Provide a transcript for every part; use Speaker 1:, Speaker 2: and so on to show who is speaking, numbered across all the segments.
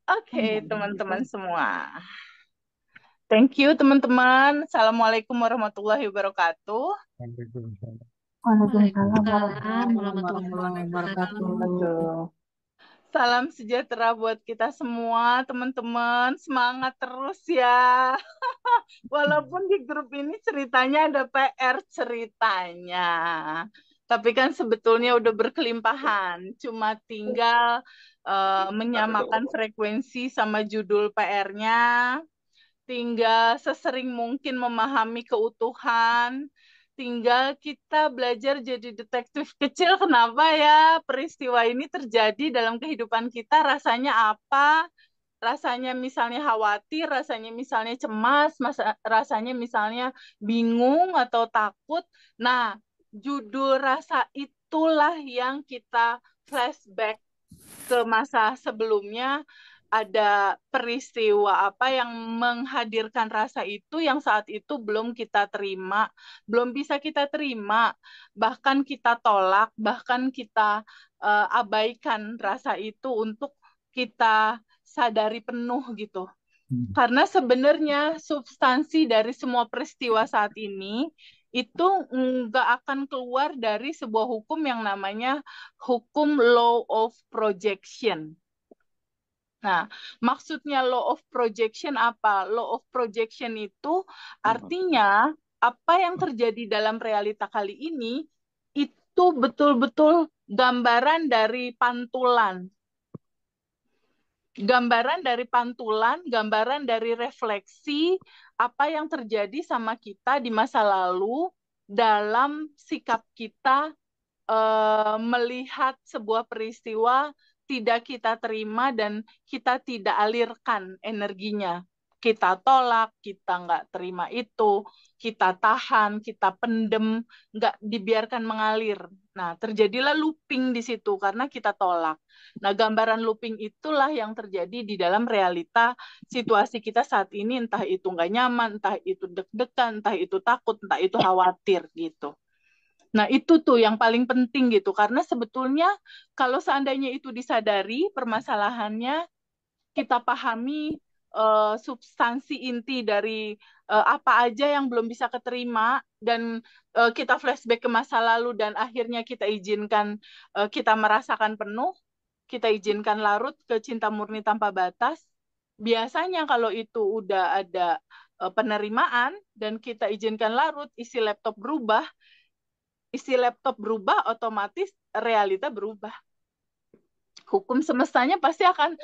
Speaker 1: Oke, teman-teman semua. Thank you, teman-teman. Assalamualaikum warahmatullahi wabarakatuh.
Speaker 2: Waalaikumsalam
Speaker 3: Waalaikumsalam
Speaker 2: warahmatullahi
Speaker 3: warahmatullahi wabarakatuh.
Speaker 2: wabarakatuh.
Speaker 1: Salam sejahtera buat kita semua, teman-teman. Semangat terus ya. Walaupun di grup ini ceritanya ada PR ceritanya. Tapi kan sebetulnya udah berkelimpahan. Cuma tinggal menyamakan frekuensi sama judul PR-nya. Tinggal sesering mungkin memahami keutuhan. Tinggal kita belajar jadi detektif kecil. Kenapa ya peristiwa ini terjadi dalam kehidupan kita? Rasanya apa? Rasanya misalnya khawatir, rasanya misalnya cemas, rasanya misalnya bingung atau takut. Nah, judul rasa itulah yang kita flashback ke masa sebelumnya. Ada peristiwa apa yang menghadirkan rasa itu yang saat itu belum kita terima, belum bisa kita terima, bahkan kita tolak, bahkan kita abaikan rasa itu untuk kita sadari penuh gitu. Karena sebenarnya substansi dari semua peristiwa saat ini itu nggak akan keluar dari sebuah hukum yang namanya hukum law of projection. Nah, maksudnya law of projection apa? Law of projection itu artinya apa yang terjadi dalam realita kali ini itu betul-betul gambaran dari pantulan. Gambaran dari pantulan, gambaran dari refleksi apa yang terjadi sama kita di masa lalu dalam sikap kita melihat sebuah peristiwa tidak kita terima dan kita tidak alirkan energinya. Kita tolak, kita nggak terima itu, kita tahan, kita pendem, nggak dibiarkan mengalir. Nah, terjadilah looping di situ karena kita tolak. Nah, gambaran looping itulah yang terjadi di dalam realita situasi kita saat ini, entah itu nggak nyaman, entah itu deg-degan, entah itu takut, entah itu khawatir gitu. Nah, itu tuh yang paling penting gitu. Karena sebetulnya kalau seandainya itu disadari permasalahannya, kita pahami substansi inti dari apa aja yang belum bisa keterima dan kita flashback ke masa lalu dan akhirnya kita izinkan kita merasakan penuh, kita izinkan larut ke cinta murni tanpa batas. Biasanya kalau itu udah ada penerimaan dan kita izinkan larut, isi laptop berubah, otomatis realita berubah. Hukum semestanya pasti akan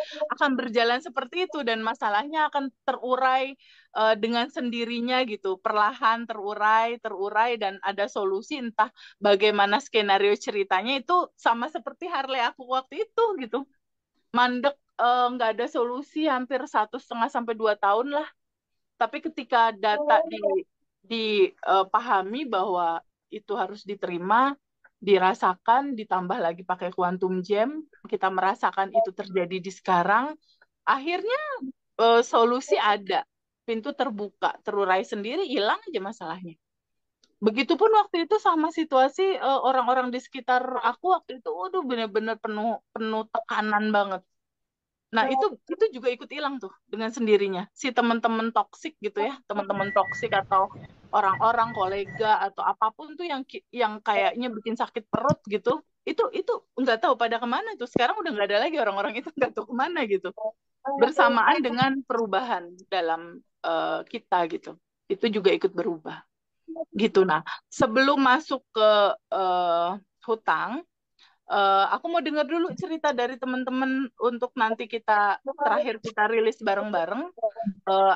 Speaker 1: berjalan seperti itu dan masalahnya akan terurai dengan sendirinya gitu, perlahan terurai dan ada solusi entah bagaimana skenario ceritanya itu sama seperti Harley aku waktu itu gitu. Mandek nggak ada solusi hampir 1,5 sampai 2 tahun lah. Tapi ketika data dipahami bahwa itu harus diterima, dirasakan, ditambah lagi pakai quantum jam, kita merasakan itu terjadi di sekarang, akhirnya solusi ada, pintu terbuka, terurai sendiri, hilang aja masalahnya. Begitupun waktu itu sama situasi orang-orang di sekitar aku waktu itu, waduh benar-benar penuh penuh tekanan banget. Nah, itu juga ikut hilang tuh dengan sendirinya. Si teman-teman toksik gitu ya, teman-teman toksik atau orang-orang kolega atau apapun tuh yang kayaknya bikin sakit perut gitu. Itu nggak tahu pada kemana tuh. Sekarang udah nggak ada lagi orang-orang itu nggak tahu kemana gitu. Bersamaan dengan perubahan dalam kita gitu. Itu juga ikut berubah gitu. Nah, sebelum masuk ke hutang, aku mau dengar dulu cerita dari teman-teman untuk nanti terakhir kita rilis bareng-bareng.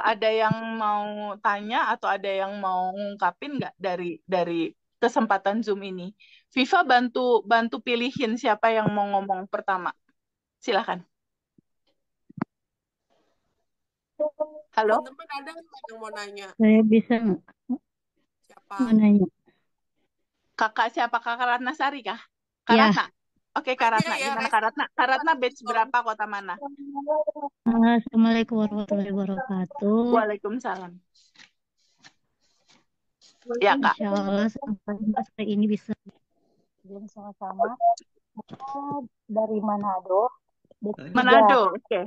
Speaker 1: Ada yang mau tanya atau ada yang mau ngungkapin nggak dari kesempatan Zoom ini? Viva bantu bantu pilihin siapa yang mau ngomong pertama. Silakan. Halo,
Speaker 3: Teman-teman ada nggak yang mau nanya?
Speaker 2: Saya bisa nggak
Speaker 3: Siapa?
Speaker 2: menanya?
Speaker 1: kakak siapa? Kakak Ratna Sari kah? Kak
Speaker 2: Ya,
Speaker 1: Ratna. Oke, Kak
Speaker 3: Aja
Speaker 1: Ratna.
Speaker 3: ya,
Speaker 1: Gimana Kak
Speaker 3: Resti.
Speaker 1: Ratna? Kak Ratna batch berapa, kota mana?
Speaker 2: Assalamualaikum warahmatullahi wabarakatuh.
Speaker 1: Waalaikumsalam. Ya, Kak.
Speaker 2: Insya Allah sampai hari ini bisa berjalan sama-sama. Saya dari Manado. batch 3.
Speaker 1: Manado, oke.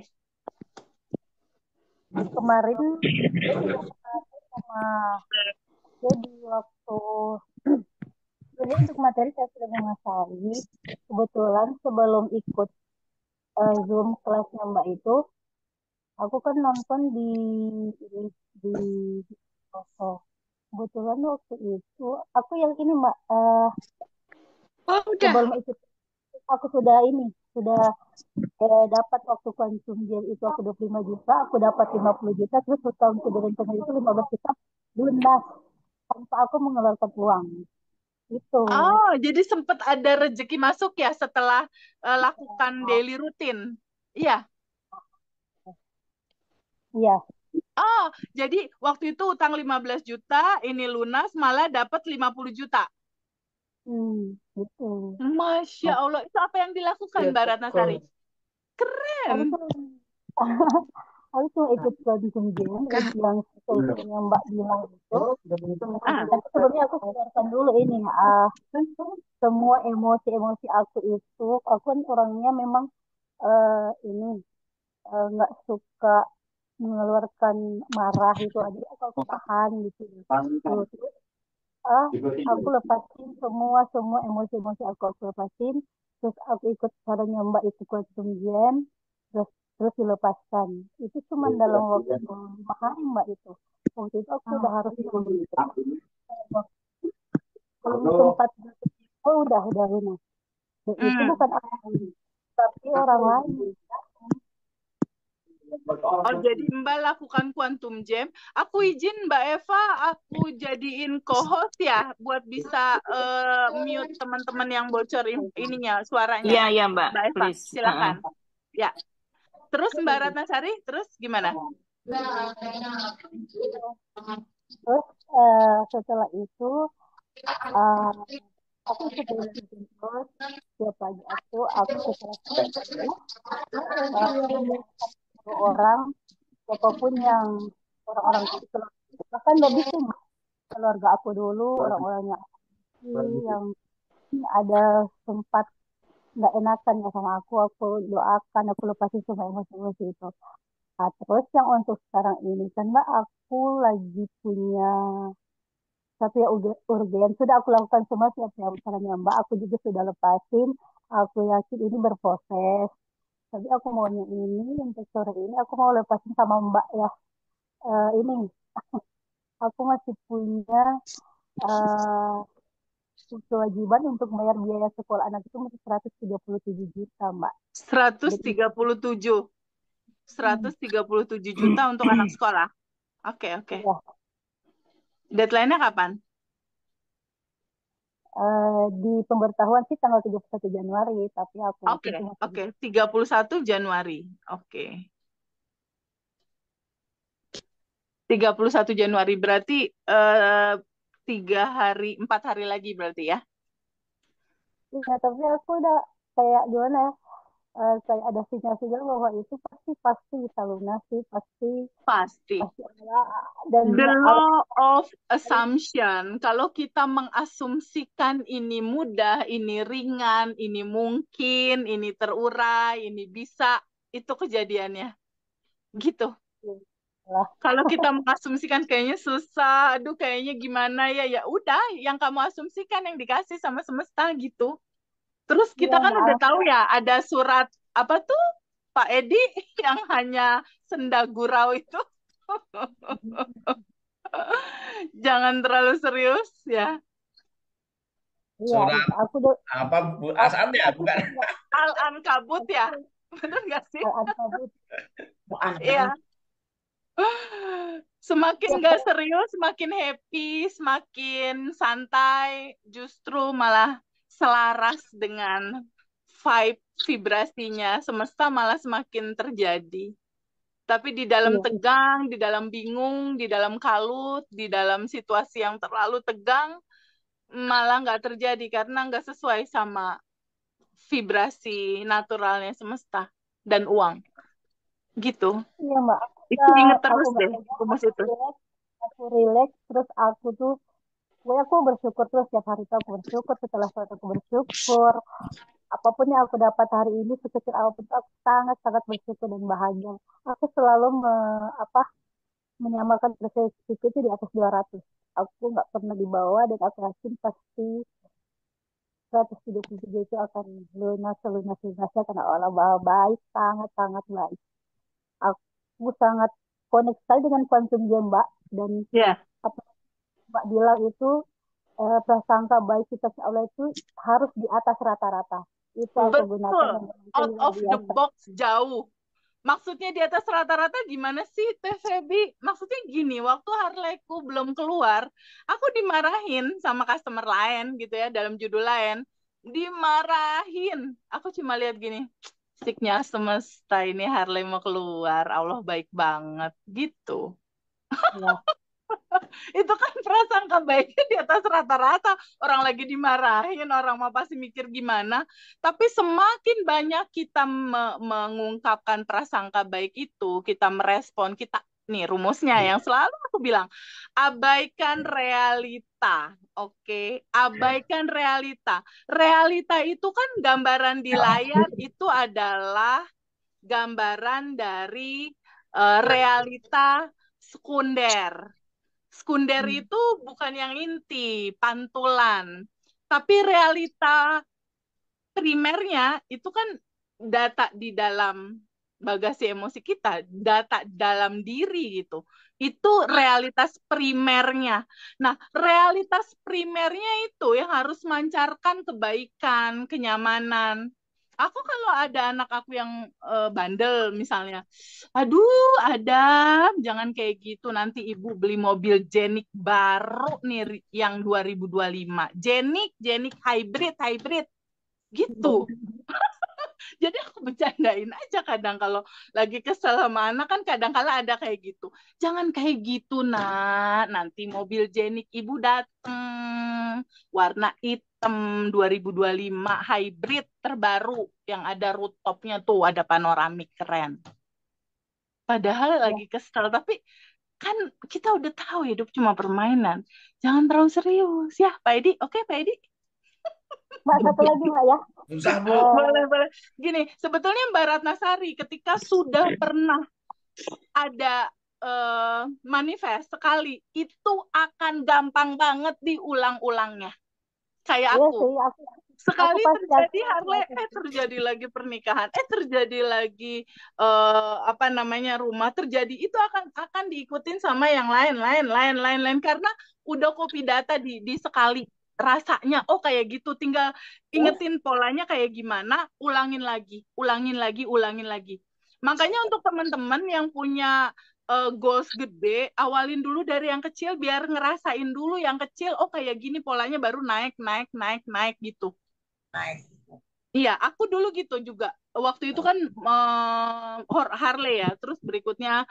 Speaker 2: Kemarin sama jadi waktu jadi untuk materi saya sudah menguasai. Kebetulan sebelum ikut Zoom kelasnya Mbak itu, aku kan nonton di Koso. Kebetulan waktu itu aku yang ini Mbak,
Speaker 1: Oh, udah.
Speaker 2: sebelum ikut aku sudah dapat waktu konsum gel itu aku 25 juta, aku dapat 50 juta, terus hutang keberencanaan itu 15 juta lunas tanpa aku mengeluarkan uang. Itu.
Speaker 1: Oh, jadi sempat ada rezeki masuk ya setelah lakukan daily rutin. Iya.
Speaker 2: Iya.
Speaker 1: Oh, jadi waktu itu utang 15 juta, ini lunas malah dapat 50 juta.
Speaker 2: Gitu.
Speaker 1: Masya Allah, itu apa yang dilakukan Mbak Ratnasari?
Speaker 2: Aku
Speaker 1: Keren.
Speaker 2: tuh aku tuh ikut konsum gel yang seperti yang Mbak bilang itu.
Speaker 1: Ah,
Speaker 2: Tapi sebelumnya aku keluarkan dulu ini semua emosi-emosi aku itu. Aku kan orangnya memang ini nggak suka mengeluarkan marah itu aja. Aku tahan gitu. Terus aku lepasin semua emosi-emosi aku lepasin. Terus aku ikut caranya Mbak itu konsum gel. Terus terus dilepaskan. Itu cuma dalam waktu 5 hari Mbak itu. Waktu itu aku udah harus belum sempat udah lunas. Dan itu
Speaker 1: hmm.
Speaker 2: bukan aku, tapi orang lain.
Speaker 1: Oh, jadi Mbak lakukan quantum jam. Aku izin Mbak Eva, aku jadiin co-host ya, buat bisa mute teman-teman yang bocor ininya, suaranya.
Speaker 3: Iya, iya Mbak,
Speaker 1: Mbak Eva,
Speaker 3: please.
Speaker 1: silakan. Ya. Terus Mbak Ratnasari, terus gimana?
Speaker 2: Terus setelah itu aku ikut dari terus tiap pagi aku setelah orang siapapun yang orang-orang itu bahkan lebih sih keluarga aku dulu orang-orangnya yang ada sempat nggak enakan ya sama aku doakan, aku lepasin semua emosi-emosi itu. Nah, terus yang untuk sekarang ini kan Mbak, aku lagi punya satu ya urgen, sudah aku lakukan semua siap yang caranya Mbak, aku juga sudah lepasin, aku yakin ini berproses. Tapi aku maunya ini untuk sore ini aku mau lepasin sama Mbak ya. Ini aku masih punya eh, kewajiban untuk bayar biaya sekolah anak itu masih 137 juta Mbak.
Speaker 1: 137. 137 juta untuk anak sekolah. Oke, oke.
Speaker 2: Ya,
Speaker 1: Deadline-nya kapan?
Speaker 2: di pemberitahuan sih tanggal 31 Januari, tapi aku
Speaker 1: Oke,
Speaker 2: itu masih
Speaker 1: oke. 31 Januari. Oke. 31 Januari berarti 4 hari lagi berarti ya?
Speaker 2: ya, tapi aku udah kayak gimana ya, kayak ada sinyal-sinyal bahwa itu pasti pasti bisa lunas sih, pasti
Speaker 1: Pasti.
Speaker 2: pasti ada dan
Speaker 1: The
Speaker 2: ada
Speaker 1: law of assumption. Kalau kita mengasumsikan ini mudah, ini ringan, ini mungkin, ini terurai, ini bisa, itu kejadiannya. Gitu.
Speaker 2: lah.
Speaker 1: Kalau kita mengasumsikan kayaknya susah, aduh kayaknya gimana ya, ya udah, yang kamu asumsikan yang dikasih sama semesta gitu. Terus kita
Speaker 2: Iya
Speaker 1: kan udah
Speaker 2: maaf.
Speaker 1: tahu ya, ada surat apa tuh Pak Edi yang hanya senda gurau itu. Jangan terlalu serius ya.
Speaker 2: Iya,
Speaker 4: Surat
Speaker 2: aku udah
Speaker 4: apa asalnya
Speaker 2: aku
Speaker 4: bukan?
Speaker 2: punya
Speaker 1: Al-Ankabut ya. Bener nggak sih?
Speaker 2: Al-Ankabut.
Speaker 1: Iya. Semakin
Speaker 2: Ya,
Speaker 1: nggak serius, semakin happy, semakin santai, justru malah selaras dengan vibe vibrasinya semesta malah semakin terjadi. Tapi di dalam
Speaker 2: iya,
Speaker 1: tegang, di dalam bingung, di dalam kalut, di dalam situasi yang terlalu tegang, malah nggak terjadi karena nggak sesuai sama vibrasi naturalnya semesta dan uang. Gitu.
Speaker 2: iya Mbak.
Speaker 1: Itu inget
Speaker 2: Aku
Speaker 1: terus
Speaker 2: nggak
Speaker 1: deh,
Speaker 2: tegang,
Speaker 1: rumus itu.
Speaker 2: aku relax, terus aku tuh, gue aku bersyukur terus tiap hari tuh aku bersyukur setelah sholat aku bersyukur. apapun yang aku dapat hari ini, sekecil apapun, aku sangat-sangat bersyukur dan bahagia. Aku selalu menyamakan prestasiku itu di atas 200. Aku nggak pernah di bawah dan aku yakin pasti 137 itu akan lunas selunas-lunasnya karena Allah Maha baik, sangat-sangat baik. Aku sangat connect sekali dengan kuantum game, Mbak. Dan
Speaker 1: Ya,
Speaker 2: apa yang Mbak bilang itu, prasangka baik kita ke Allah itu harus di atas rata-rata. Itu aku gunakan
Speaker 1: betul.
Speaker 2: dan itu
Speaker 1: Out
Speaker 2: luar
Speaker 1: of the
Speaker 2: biasa.
Speaker 1: box jauh. Maksudnya di atas rata-rata gimana sih, Teh Febi? Maksudnya gini, waktu Harley-ku belum keluar, aku dimarahin sama customer lain gitu ya, dalam judul lain. Dimarahin. Aku cuma lihat gini, siknya semesta ini Harley mau keluar, Allah baik banget gitu.
Speaker 2: Ya,
Speaker 1: Itu kan prasangka baiknya di atas rata-rata. Orang lagi dimarahin, orang mau pasti mikir gimana. Tapi semakin banyak kita mengungkapkan prasangka baik itu, kita merespon, kita nih rumusnya yang selalu aku bilang, abaikan realita. Oke, abaikan realita. Realita itu kan gambaran di layar itu adalah gambaran dari realita sekunder. Sekunder itu bukan yang inti, pantulan. Tapi realita primernya itu kan data di dalam bagasi emosi kita, data dalam diri gitu. Itu realitas primernya. Nah, realitas primernya itu yang harus mancarkan kebaikan, kenyamanan. Aku kalau ada anak aku yang bandel misalnya, aduh Adam, jangan kayak gitu. Nanti ibu beli mobil Jenik baru nih yang 2025. Jenik hybrid gitu. Jadi aku bercandain aja kadang kalau lagi kesel sama anak kan kadang kala ada kayak gitu. Jangan kayak gitu nak, nanti mobil Jenik ibu dateng warna hitam 2025 hybrid terbaru yang ada rooftopnya tuh ada panoramik keren. Padahal
Speaker 2: ya.
Speaker 1: lagi kesel tapi kan kita udah tahu hidup cuma permainan. Jangan terlalu serius ya Pak Edi. Oke Pak Edi.
Speaker 2: Mbak, satu lagi, Mbak ya.
Speaker 1: Boleh, boleh. Gini, sebetulnya Mbak Ratnasari ketika sudah pernah ada manifest sekali, itu akan gampang banget diulang-ulangnya. Kayak
Speaker 2: Iya
Speaker 1: aku.
Speaker 2: sih, aku
Speaker 1: Sekali
Speaker 2: pasti
Speaker 1: terjadi
Speaker 2: yakin aku
Speaker 1: Harley,
Speaker 2: yakin.
Speaker 1: terjadi lagi pernikahan, terjadi lagi apa namanya rumah, terjadi itu akan diikutin sama yang lain karena udah copy data di sekali rasanya oh kayak gitu tinggal ingetin polanya kayak gimana ulangin lagi makanya untuk teman-teman yang punya goals gede awalin dulu dari yang kecil biar ngerasain dulu yang kecil oh kayak gini polanya baru naik gitu. Iya, aku dulu gitu juga. Waktu itu kan Harley ya, terus berikutnya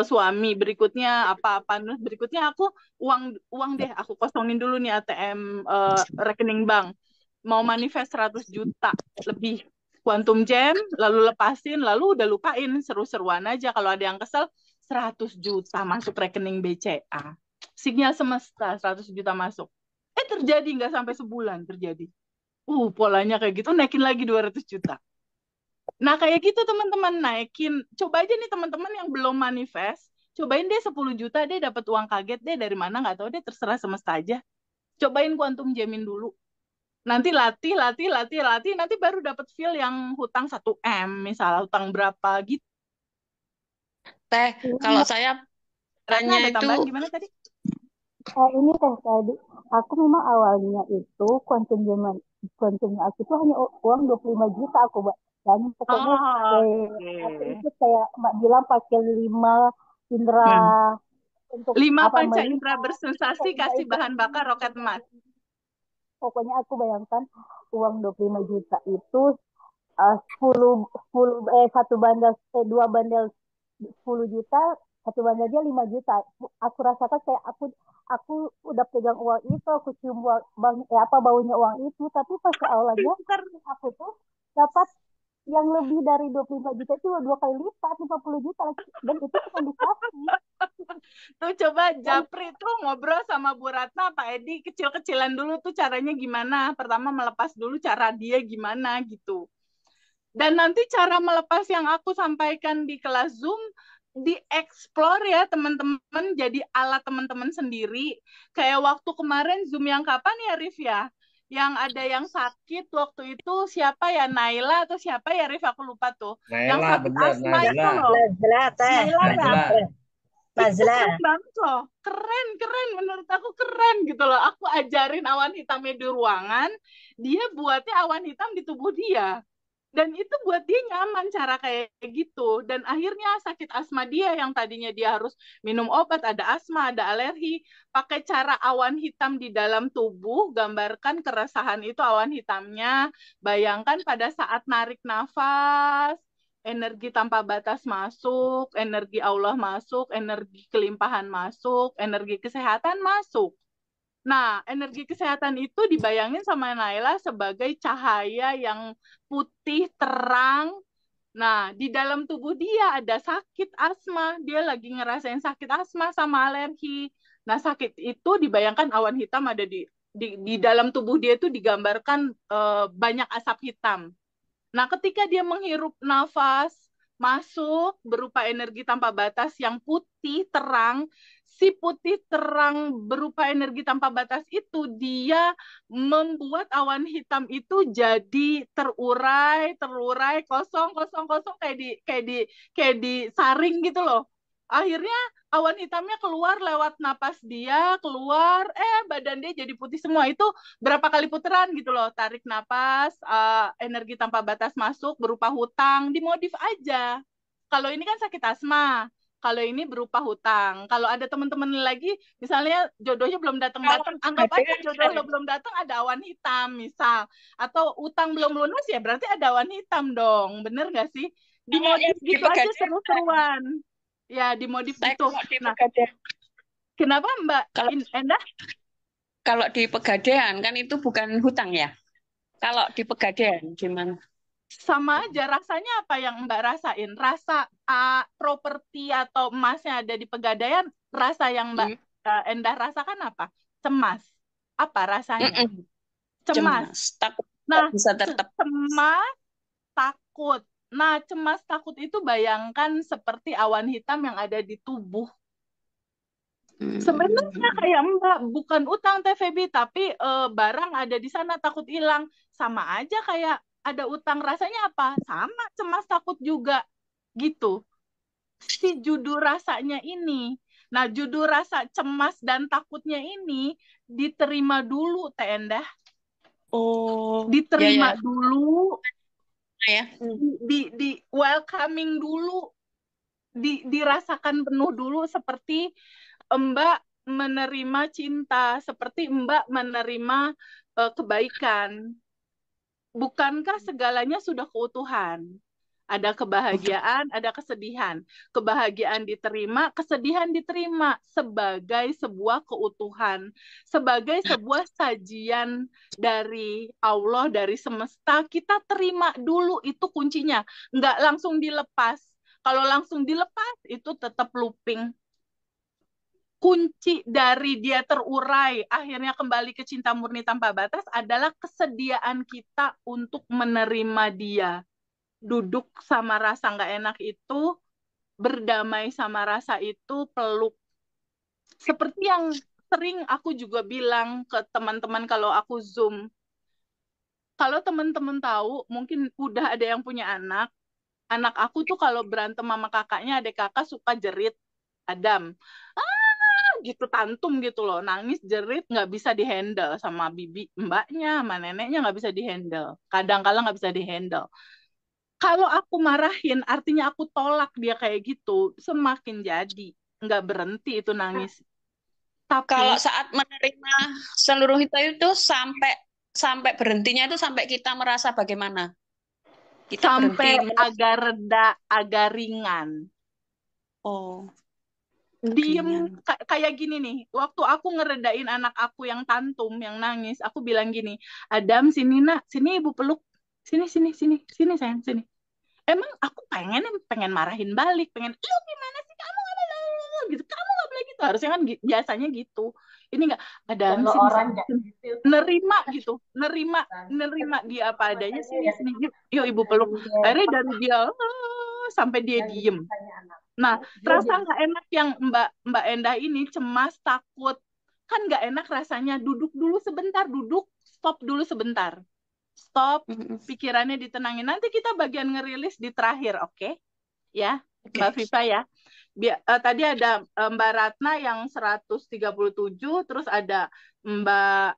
Speaker 1: suami, berikutnya apa-apa, terus berikutnya aku uang uang deh, aku kosongin dulu nih ATM rekening bank. Mau manifest 100 juta lebih. Quantum Jam, lalu lepasin, lalu udah lupain, seru-seruan aja. Kalau ada yang kesel, 100 juta masuk rekening BCA. Sinyal semesta, 100 juta masuk. Terjadi nggak sampai sebulan terjadi. Polanya kayak gitu, naikin lagi 200 juta. Nah, kayak gitu teman-teman, naikin. Coba aja nih teman-teman yang belum manifest, cobain deh 10 juta deh dapat uang kaget deh dari mana nggak tahu deh terserah semesta aja. Cobain quantum jamin dulu. Nanti latih, nanti baru dapat feel yang hutang 1 M, misalnya hutang berapa gitu.
Speaker 4: Teh,
Speaker 2: Iya,
Speaker 4: kalau
Speaker 2: Mbak.
Speaker 4: saya
Speaker 1: Ratna
Speaker 4: tanya
Speaker 1: ada
Speaker 4: itu,
Speaker 1: tambahan gimana tadi?
Speaker 2: Ini teh tadi, aku memang awalnya itu konsumnya aku itu hanya uang 25 juta aku, Mbak. Dan pokoknya
Speaker 1: Oh,
Speaker 2: kayak aku
Speaker 1: oke.
Speaker 2: ikut kayak Mbak bilang pakai 5 indera
Speaker 1: Hmm.
Speaker 2: untuk
Speaker 1: 5
Speaker 2: apa
Speaker 1: panca indera
Speaker 2: melihat
Speaker 1: bersensasi
Speaker 2: sehingga
Speaker 1: kasih
Speaker 2: itu
Speaker 1: bahan bakar roket emas.
Speaker 2: pokoknya aku bayangkan uang 25 juta itu 10 10 satu bandel dua bandel 10 juta, satu bandelnya 5 juta. Aku rasakan kayak aku udah pegang uang itu, aku cium apa baunya uang itu, tapi pas awalnya
Speaker 1: Pinter.
Speaker 2: aku tuh dapat yang lebih dari 25 juta itu dua kali lipat 50 juta dan itu cuma dikasih.
Speaker 1: Tuh coba Japri tuh ngobrol sama Bu Ratna, Pak Edi kecil-kecilan dulu tuh caranya gimana. Pertama melepas dulu cara dia gimana gitu. Dan nanti cara melepas yang aku sampaikan di kelas Zoom dieksplor ya teman-teman, jadi alat teman-teman sendiri. Kayak waktu kemarin Zoom yang kapan ya Rif ya? Yang ada yang sakit waktu itu siapa ya, Naila atau siapa ya Rif, aku lupa tuh. Yang
Speaker 5: Naila,
Speaker 1: sakit
Speaker 5: bener,
Speaker 1: asma itu
Speaker 5: Naila.
Speaker 1: loh.
Speaker 2: Nazla teh.
Speaker 1: Naila ya.
Speaker 5: Nazla.
Speaker 1: Itu
Speaker 2: Nazla.
Speaker 1: keren banget loh. Keren, keren. Menurut aku keren gitu loh. Aku ajarin awan hitamnya di ruangan, dia buatnya awan hitam di tubuh dia. Dan itu buat dia nyaman cara kayak gitu. Dan akhirnya sakit asma dia yang tadinya dia harus minum obat, ada asma, ada alergi, pakai cara awan hitam di dalam tubuh, gambarkan keresahan itu awan hitamnya. Bayangkan pada saat narik nafas, energi tanpa batas masuk, energi Allah masuk, energi kelimpahan masuk, energi kesehatan masuk. Nah, energi kesehatan itu dibayangin sama Naila sebagai cahaya yang putih terang. Nah, di dalam tubuh dia ada sakit asma. Dia lagi ngerasain sakit asma sama alergi. Nah, sakit itu dibayangkan awan hitam ada di dalam tubuh dia itu digambarkan banyak asap hitam. Nah, ketika dia menghirup nafas masuk berupa energi tanpa batas yang putih terang, si putih terang berupa energi tanpa batas itu dia membuat awan hitam itu jadi terurai, terurai, kosong, kosong, kosong kayak di saring gitu loh. Akhirnya awan hitamnya keluar lewat napas dia, keluar, badan dia jadi putih semua. Itu berapa kali putaran gitu loh, tarik napas, energi tanpa batas masuk berupa hutang, dimodif aja. Kalau ini kan sakit asma, kalau ini berupa hutang. Kalau ada teman-teman lagi, misalnya jodohnya belum datang-datang, anggap aja jodoh lo belum datang ada awan hitam misal, atau utang belum lunas ya berarti ada awan hitam dong, bener nggak sih? Dimodif
Speaker 4: Di
Speaker 1: gitu aja
Speaker 4: Pegadaian,
Speaker 1: seru-seruan. Ya dimodif
Speaker 4: Teh,
Speaker 1: gitu.
Speaker 4: kalau di
Speaker 1: Nah,
Speaker 4: Pegadaian,
Speaker 1: kenapa Mbak
Speaker 4: kalau
Speaker 1: Endah?
Speaker 4: kalau di Pegadaian kan itu bukan hutang ya. Kalau di Pegadaian gimana?
Speaker 1: Sama aja rasanya, apa yang Mbak rasain? Rasa properti atau emasnya ada di Pegadaian, rasa yang Mbak Endah rasakan apa? Cemas. Apa rasanya?
Speaker 4: Mm-mm.
Speaker 1: Cemas.
Speaker 4: Cemas, takut
Speaker 1: Nah,
Speaker 4: nggak bisa tetap.
Speaker 1: cemas, takut. Nah, cemas, takut itu bayangkan seperti awan hitam yang ada di tubuh. Sebenarnya kayak Mbak, bukan utang TVB, tapi barang ada di sana takut hilang. Sama aja kayak ada utang, rasanya apa? Sama, cemas takut juga. Gitu. Si judul rasanya ini. Nah, judul rasa cemas dan takutnya ini diterima dulu, Teh Endah.
Speaker 4: Oh, ya
Speaker 1: Diterima
Speaker 4: ya,
Speaker 1: dulu,
Speaker 4: ya.
Speaker 1: di welcoming dulu, dirasakan penuh dulu seperti Mbak menerima cinta, seperti Mbak menerima kebaikan. Bukankah segalanya sudah keutuhan? Ada kebahagiaan, ada kesedihan. Kebahagiaan diterima, kesedihan diterima sebagai sebuah keutuhan, sebagai sebuah sajian dari Allah, dari semesta. Kita terima dulu, itu kuncinya. Nggak langsung dilepas. Kalau langsung dilepas, itu tetap looping. Kunci dari dia terurai, akhirnya kembali ke cinta murni tanpa batas adalah kesediaan kita untuk menerima dia. Duduk sama rasa nggak enak itu, berdamai sama rasa itu, peluk. Seperti yang sering aku juga bilang ke teman-teman kalau aku Zoom. Kalau teman-teman tahu, mungkin udah ada yang punya anak. Anak aku tuh kalau berantem sama kakaknya, adik kakak suka jerit. Adam, gitu, tantum gitu loh, nangis jerit, nggak bisa dihandle sama bibi mbaknya sama neneknya, nggak bisa dihandle, kadang-kala nggak bisa dihandle. Kalau aku marahin artinya aku tolak dia kayak gitu, semakin jadi nggak berhenti itu nangis.
Speaker 4: Kalau
Speaker 1: Tapi
Speaker 4: saat menerima seluruh itu sampai berhentinya itu sampai kita merasa bagaimana? Kita
Speaker 1: sampai
Speaker 4: berhenti
Speaker 1: agak reda, agak ringan.
Speaker 4: Oh,
Speaker 1: Diem
Speaker 4: ringan.
Speaker 1: kayak gini nih, waktu aku ngeredain anak aku yang tantum, yang nangis, aku bilang gini, Adam sini nak, sini ibu peluk, sini sini sini sini sayang sini. Emang aku pengen marahin balik, pengen lu gimana sih kamu gitu, kamu harusnya kan biasanya gitu. Ini enggak, ada
Speaker 2: Kalau
Speaker 1: sini
Speaker 2: orang
Speaker 1: nerima gitu, nerima dia apa adanya, sini yuk ibu peluk. Akhirnya dari dia sampai dia diem. Nah, rasa nggak enak yang Mbak Endah ini, cemas, takut, kan nggak enak rasanya. Duduk dulu sebentar, stop dulu sebentar, stop, pikirannya ditenangin. Nanti kita bagian ngerilis di terakhir, oke? Ya, Mbak Viva ya. Tadi ada Mbak Ratna yang 137, terus ada Mbak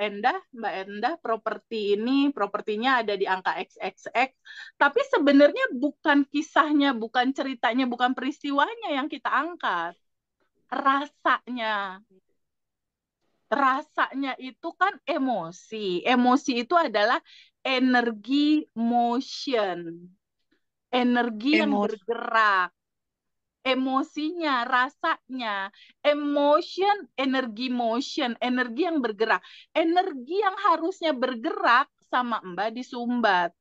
Speaker 1: Endah, propertinya ada di angka XXX. Tapi sebenarnya bukan kisahnya, bukan ceritanya, bukan peristiwanya yang kita angkat. Rasanya. Rasanya itu kan emosi. Emosi itu adalah energi motion. Energi yang bergerak. Emosinya, rasanya, emotion, energi motion, energi yang bergerak, energi yang harusnya bergerak sama Mbak disumbat.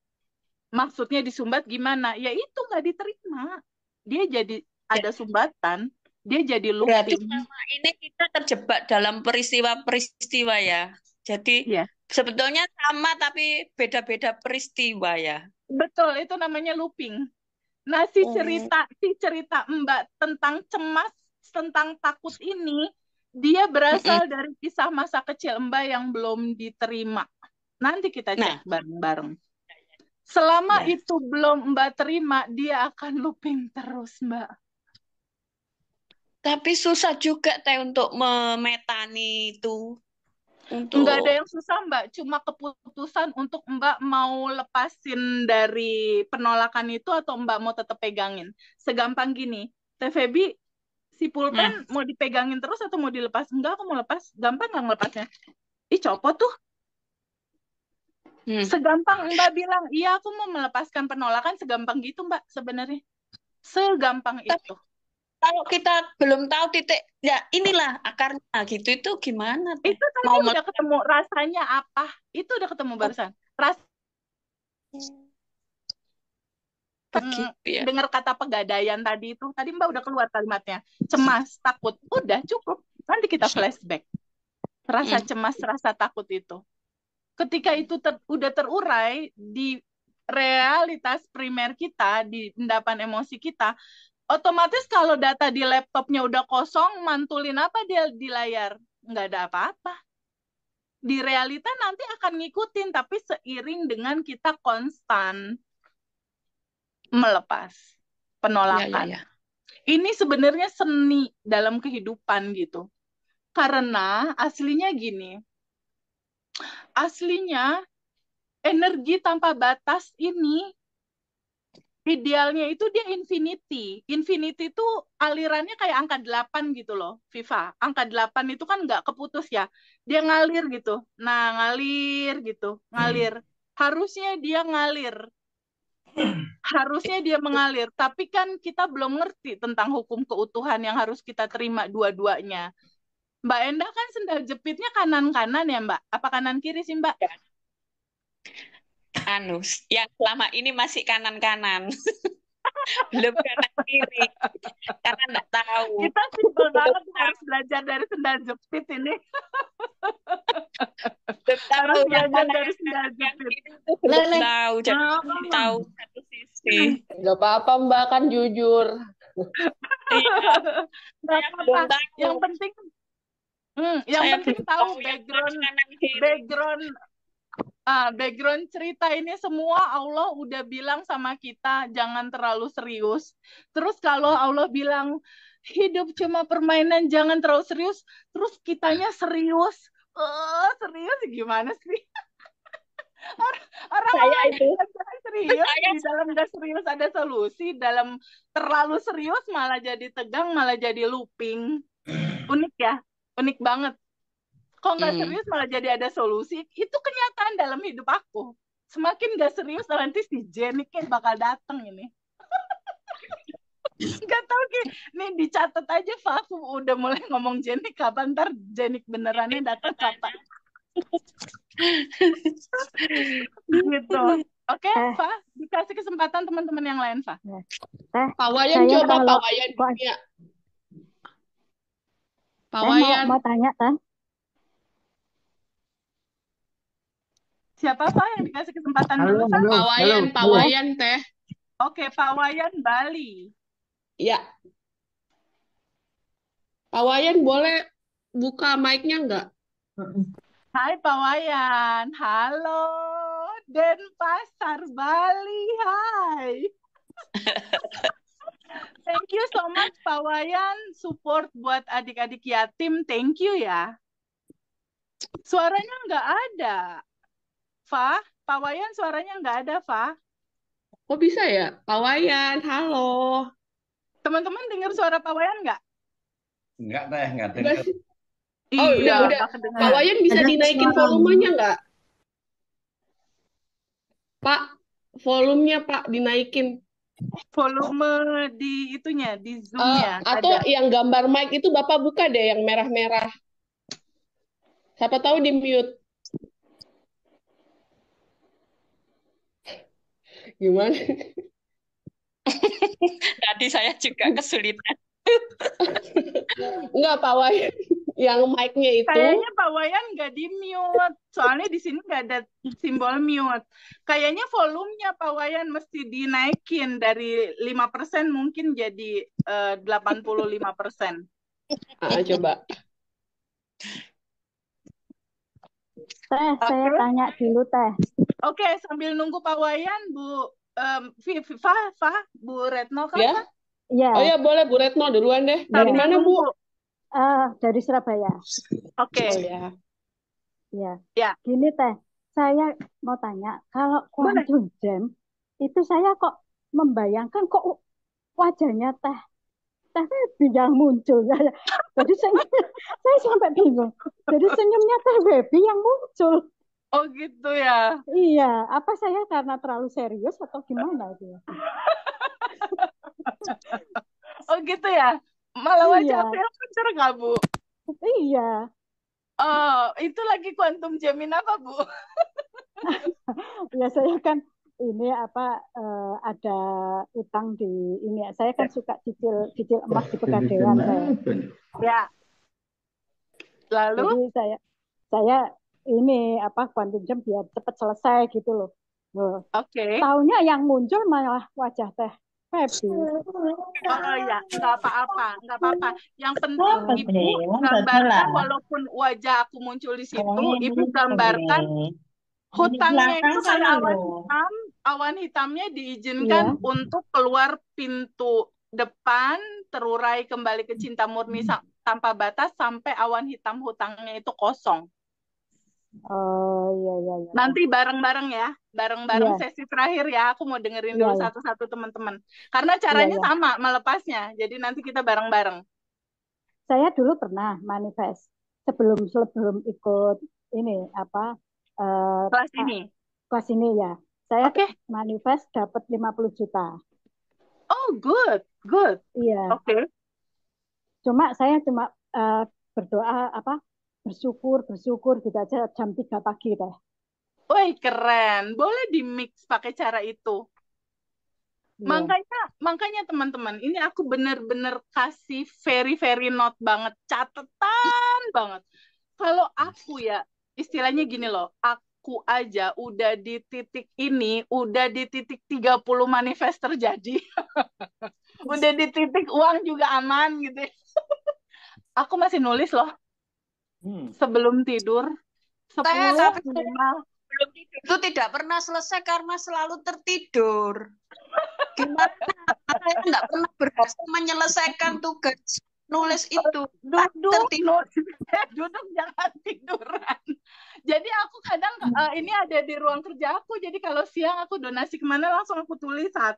Speaker 1: Maksudnya disumbat gimana? Ya itu nggak diterima. Dia jadi ada sumbatan, dia jadi
Speaker 4: Berarti
Speaker 1: looping.
Speaker 4: selama ini kita terjebak dalam peristiwa-peristiwa ya. Jadi sebetulnya sama tapi beda-beda peristiwa ya.
Speaker 1: Betul, itu namanya looping. Nah, si cerita Mbak tentang cemas, tentang takut ini, dia berasal dari kisah masa kecil Mbak yang belum diterima. Nanti kita cek bareng-bareng. Selama itu belum Mbak terima, dia akan looping terus, Mbak.
Speaker 4: Tapi susah juga Teh untuk memetani itu.
Speaker 1: Nggak ada yang susah, Mbak. Cuma keputusan untuk Mbak mau lepasin dari penolakan itu atau Mbak mau tetap pegangin. Segampang gini, Teh Febi, si pulpen mau dipegangin terus atau mau dilepas? Enggak, aku mau lepas. Gampang nggak ngelepasnya? Ih, copot tuh. Segampang Mbak bilang, iya aku mau melepaskan penolakan, segampang gitu Mbak sebenarnya. Segampang itu.
Speaker 4: Kalau kita belum tahu titik, ya inilah akarnya gitu, itu gimana?
Speaker 1: Itu tadi udah ketemu rasanya apa? Itu udah ketemu barusan. Dengar kata pegadaian tadi itu. Tadi Mbak udah keluar kalimatnya. Cemas, takut. Udah cukup. Nanti kita flashback. Rasa cemas, rasa takut itu. Ketika itu udah terurai di realitas primer kita, di endapan emosi kita, otomatis kalau data di laptopnya udah kosong, mantulin apa dia di layar? Nggak ada apa-apa. Di realita nanti akan ngikutin, tapi seiring dengan kita konstan melepas penolakan. Ini sebenarnya seni dalam kehidupan gitu. Karena aslinya gini, aslinya energi tanpa batas ini idealnya itu dia infinity. Infinity itu alirannya kayak angka 8 gitu loh, Viva. Angka 8 itu kan nggak keputus ya. Dia ngalir gitu. Nah, ngalir gitu. Ngalir. Harusnya dia ngalir. Harusnya dia mengalir. Tapi kan kita belum ngerti tentang hukum keutuhan yang harus kita terima dua-duanya. Mbak Endah kan sendal jepitnya kanan-kanan ya, Mbak? Apa kanan-kiri sih, Mbak?
Speaker 4: Yang selama ini masih kanan-kanan. Belum kanan kiri. Karena nggak tahu.
Speaker 1: Kita simpel banget harus belajar dari sendal jepit ini. Harus belajar dari sendal jepit.
Speaker 4: Belum tahu, jadi tahu satu sisi.
Speaker 3: Nggak apa-apa Mbak, kan jujur.
Speaker 1: Nggak apa-apa. Yang penting tahu background cerita ini semua Allah udah bilang sama kita jangan terlalu serius. Terus kalau Allah bilang hidup cuma permainan, jangan terlalu serius, terus kitanya serius. Serius gimana sih? Orang serius, di dalam gak serius ada solusi, dalam terlalu serius malah jadi tegang, malah jadi looping. Unik ya? Unik banget. Kok nggak serius malah jadi ada solusi, itu kenyataan dalam hidup aku. Semakin nggak serius nanti si Jenik bakal datang ini. Nggak tahu nih dicatat aja Fafu udah mulai ngomong Jenik kapan, ntar Jenik benerannya datang kapan. Gitu. Oke, Fa, dikasih kesempatan teman-teman yang lain, Fa.
Speaker 3: Pak Wayan coba, Pak Wayan dunia.
Speaker 2: mau
Speaker 3: Pawayan.
Speaker 2: tanya kan?
Speaker 1: Siapa Pak yang dikasih kesempatan
Speaker 5: Halo,
Speaker 1: dulu, Pak?
Speaker 5: halo, halo,
Speaker 3: Pawayan,
Speaker 5: halo.
Speaker 3: Pawayan teh.
Speaker 1: Oke, Pak Wayan Bali.
Speaker 3: Ya, Pawayan boleh buka mic-nya nggak?
Speaker 1: Hai Pak Wayan, halo Denpasar Bali, hai. Thank you so much Pak Wayan, support buat adik-adik yatim, thank you ya. Suaranya nggak ada, Fa. Pak Wayan suaranya nggak ada, Fa.
Speaker 3: Kok bisa ya? Pawayan, halo.
Speaker 1: Teman-teman dengar suara Pak Wayan nggak?
Speaker 5: Enggak teh, enggak
Speaker 3: Udah
Speaker 5: dengar.
Speaker 3: sih. Oh,
Speaker 1: Iya,
Speaker 3: udah.
Speaker 1: nggak kedengeran.
Speaker 3: Pawayan bisa
Speaker 5: Ada
Speaker 3: dinaikin
Speaker 5: suara.
Speaker 3: volumenya nggak? Pak, volumenya Pak dinaikin.
Speaker 1: Volume di itunya, di Zoom-nya
Speaker 3: Atau
Speaker 1: ada.
Speaker 3: yang gambar mic itu Bapak buka deh yang merah-merah. Siapa tahu di mute. Gimana?
Speaker 4: Tadi saya juga kesulitan.
Speaker 3: Enggak, Pawayan. Yang mic-nya itu.
Speaker 1: Kayaknya Pak Wayan nggak di mute, soalnya di sini nggak ada simbol mute. Kayaknya volumenya Pak Wayan mesti dinaikin dari 5% mungkin jadi 85%.
Speaker 3: Coba.
Speaker 2: Teh, saya tanya dulu teh.
Speaker 1: Oke, sambil nunggu Pak Wayan, Bu Bu Retno kan?
Speaker 3: Ya?
Speaker 2: Iya,
Speaker 3: Oh ya, boleh Bu Retno duluan deh. Dari
Speaker 1: Sambil
Speaker 3: mana, Bu?
Speaker 1: nunggu.
Speaker 2: dari Surabaya.
Speaker 1: Oke.
Speaker 3: Oh ya.
Speaker 2: Ya.
Speaker 1: Ya.
Speaker 2: Gini teh, saya mau tanya, kalau quantum jam itu saya kok membayangkan kok wajahnya teh Webby yang muncul. Jadi saya sampai bingung. Jadi senyumnya teh Webby yang muncul.
Speaker 1: Oh gitu ya.
Speaker 2: Iya, apa saya karena terlalu serius atau gimana itu?
Speaker 1: Oh gitu ya. Malah wajah
Speaker 2: Iya.
Speaker 1: aku yang muncul nggak, Bu?
Speaker 2: Iya.
Speaker 1: Oh, itu lagi quantum jamin apa, Bu?
Speaker 2: Ya saya kan ini ada utang di ini. Saya kan suka cicil emas di Pegadaian.
Speaker 1: Ya. Lalu?
Speaker 2: Jadi saya ini quantum jam biar cepat selesai gitu loh.
Speaker 1: Oke.
Speaker 2: Taunya yang muncul malah wajah teh Feby.
Speaker 1: Oh ya, nggak apa-apa. Yang penting Ibu gambarkan walaupun wajah aku muncul di situ, Ibu gambarkan hutangnya itu kayak awan hitamnya diizinkan untuk keluar pintu depan, terurai kembali ke cinta murni tanpa batas sampai awan hitam hutangnya itu kosong.
Speaker 2: Oh iya.
Speaker 1: Nanti bareng-bareng ya, sesi terakhir ya. Aku mau dengerin dulu satu-satu teman-teman. Karena caranya sama melepasnya. Jadi nanti kita bareng-bareng.
Speaker 2: Saya dulu pernah manifest sebelum ikut ini kelas ini ya. Saya manifest dapat 50 juta.
Speaker 1: Oh, good.
Speaker 2: Iya.
Speaker 1: Oke.
Speaker 2: Saya cuma berdoa bersyukur gitu aja jam 3 pagi teh.
Speaker 1: Woi, keren. Boleh di-mix pakai cara itu. Yeah. Makanya teman-teman, ini aku bener-bener kasih very note banget, catatan banget. Kalau aku ya, istilahnya gini loh, aku aja udah di titik ini, udah di titik 30 manifest terjadi. Udah di titik uang juga aman gitu. Aku masih nulis loh. Sebelum tidur. 10
Speaker 4: tapi belum tidur itu tidak pernah selesai karena selalu tertidur. Gimana? Saya nggak pernah berhasil menyelesaikan tugas nulis itu.
Speaker 1: Duduk jangan tiduran. Jadi aku kadang ini ada di ruang kerja aku. Jadi kalau siang aku donasi kemana langsung aku tulis 1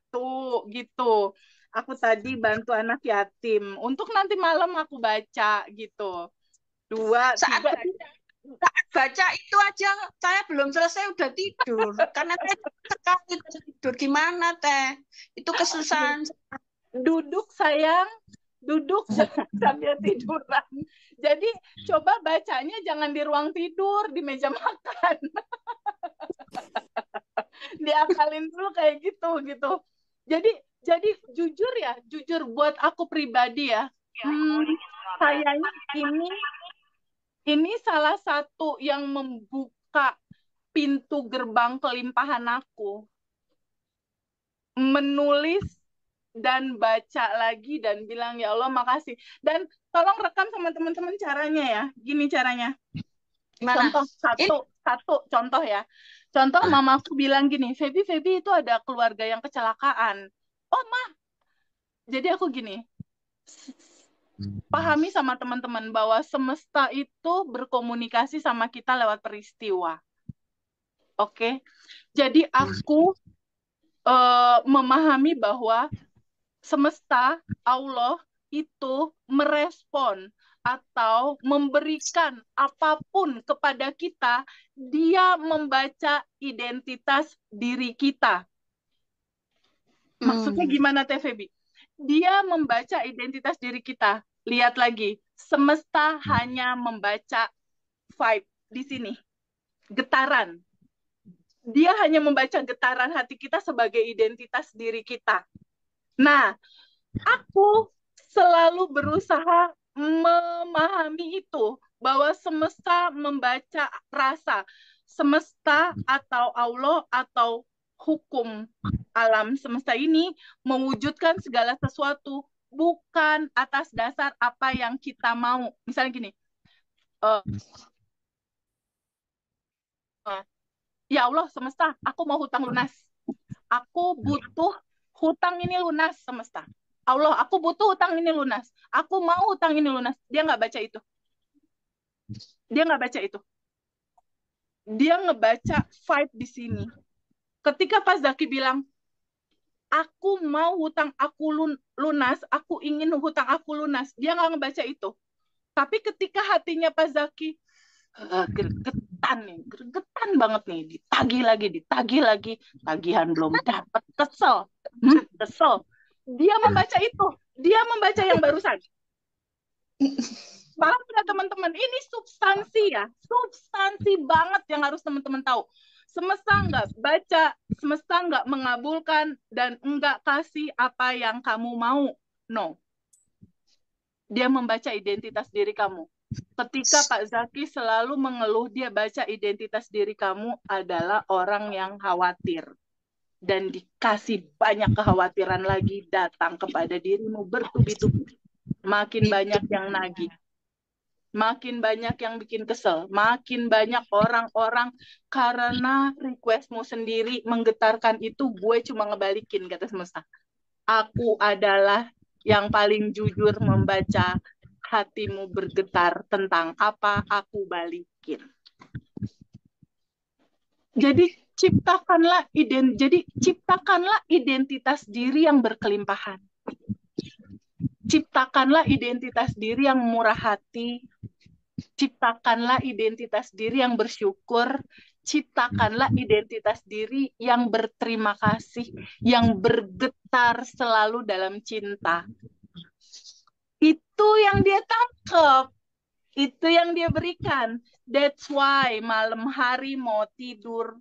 Speaker 1: gitu. Aku tadi bantu anak yatim. Untuk nanti malam aku baca gitu. 2, 3.
Speaker 4: Saat baca itu aja saya belum selesai udah tidur karena saya sekali tidur. Gimana teh? Itu kesusahan.
Speaker 1: Duduk sayang, duduk sambil tiduran. Jadi coba bacanya jangan di ruang tidur, di meja makan. Diakalin dulu kayak gitu. Jadi jujur buat aku pribadi ya, Hmm, kayaknya ini salah satu yang membuka pintu gerbang kelimpahan aku. Menulis dan baca lagi dan bilang, ya Allah makasih. Dan tolong rekam sama teman-teman caranya ya. Gini caranya.
Speaker 4: Gimana?
Speaker 1: Contoh satu contoh ya. Contoh mamaku bilang gini, Feby itu ada keluarga yang kecelakaan. Oh, Ma. Jadi aku gini, pahami sama teman-teman bahwa semesta itu berkomunikasi sama kita lewat peristiwa. Oke? Jadi aku memahami bahwa semesta, Allah itu merespon atau memberikan apapun kepada kita, dia membaca identitas diri kita. Maksudnya gimana, Teh Febi? Dia membaca identitas diri kita. Lihat lagi, semesta hanya membaca vibe di sini, getaran. Dia hanya membaca getaran hati kita sebagai identitas diri kita. Nah, aku selalu berusaha memahami itu, bahwa semesta membaca rasa. Semesta atau Allah atau hukum alam semesta ini mewujudkan segala sesuatu bukan atas dasar apa yang kita mau. Misalnya gini, ya Allah semesta, aku mau hutang lunas. Aku butuh hutang ini lunas semesta. Allah, aku butuh hutang ini lunas. Aku mau hutang ini lunas. Dia nggak baca itu. Dia nggak baca itu. Dia ngebaca vibe di sini. Ketika Pak Zaki bilang, aku mau hutang aku lunas, aku ingin hutang aku lunas. Dia nggak ngebaca itu. Tapi ketika hatinya Pak Zaki, gregetan banget nih, ditagih lagi, tagihan belum dapat, kesel. Dia membaca itu, dia membaca yang barusan. Paham nggak teman-teman? Ini substansi ya, substansi banget yang harus teman-teman tahu. Semesta nggak baca, semesta nggak mengabulkan, dan nggak kasih apa yang kamu mau. No. Dia membaca identitas diri kamu. Ketika Pak Zaki selalu mengeluh, dia baca identitas diri kamu adalah orang yang khawatir. Dan dikasih banyak kekhawatiran lagi datang kepada dirimu bertubi-tubi. Makin banyak yang nagih. Makin banyak yang bikin kesel. Makin banyak orang-orang karena requestmu sendiri menggetarkan itu, gue cuma ngebalikin, kata semesta. Aku adalah yang paling jujur membaca hatimu bergetar tentang apa, aku balikin. Jadi ciptakanlah identitas diri yang berkelimpahan. Ciptakanlah identitas diri yang murah hati. Ciptakanlah identitas diri yang bersyukur. Ciptakanlah identitas diri yang berterima kasih, yang bergetar selalu dalam cinta. Itu yang dia tangkap. Itu yang dia berikan. That's why malam hari mau tidur,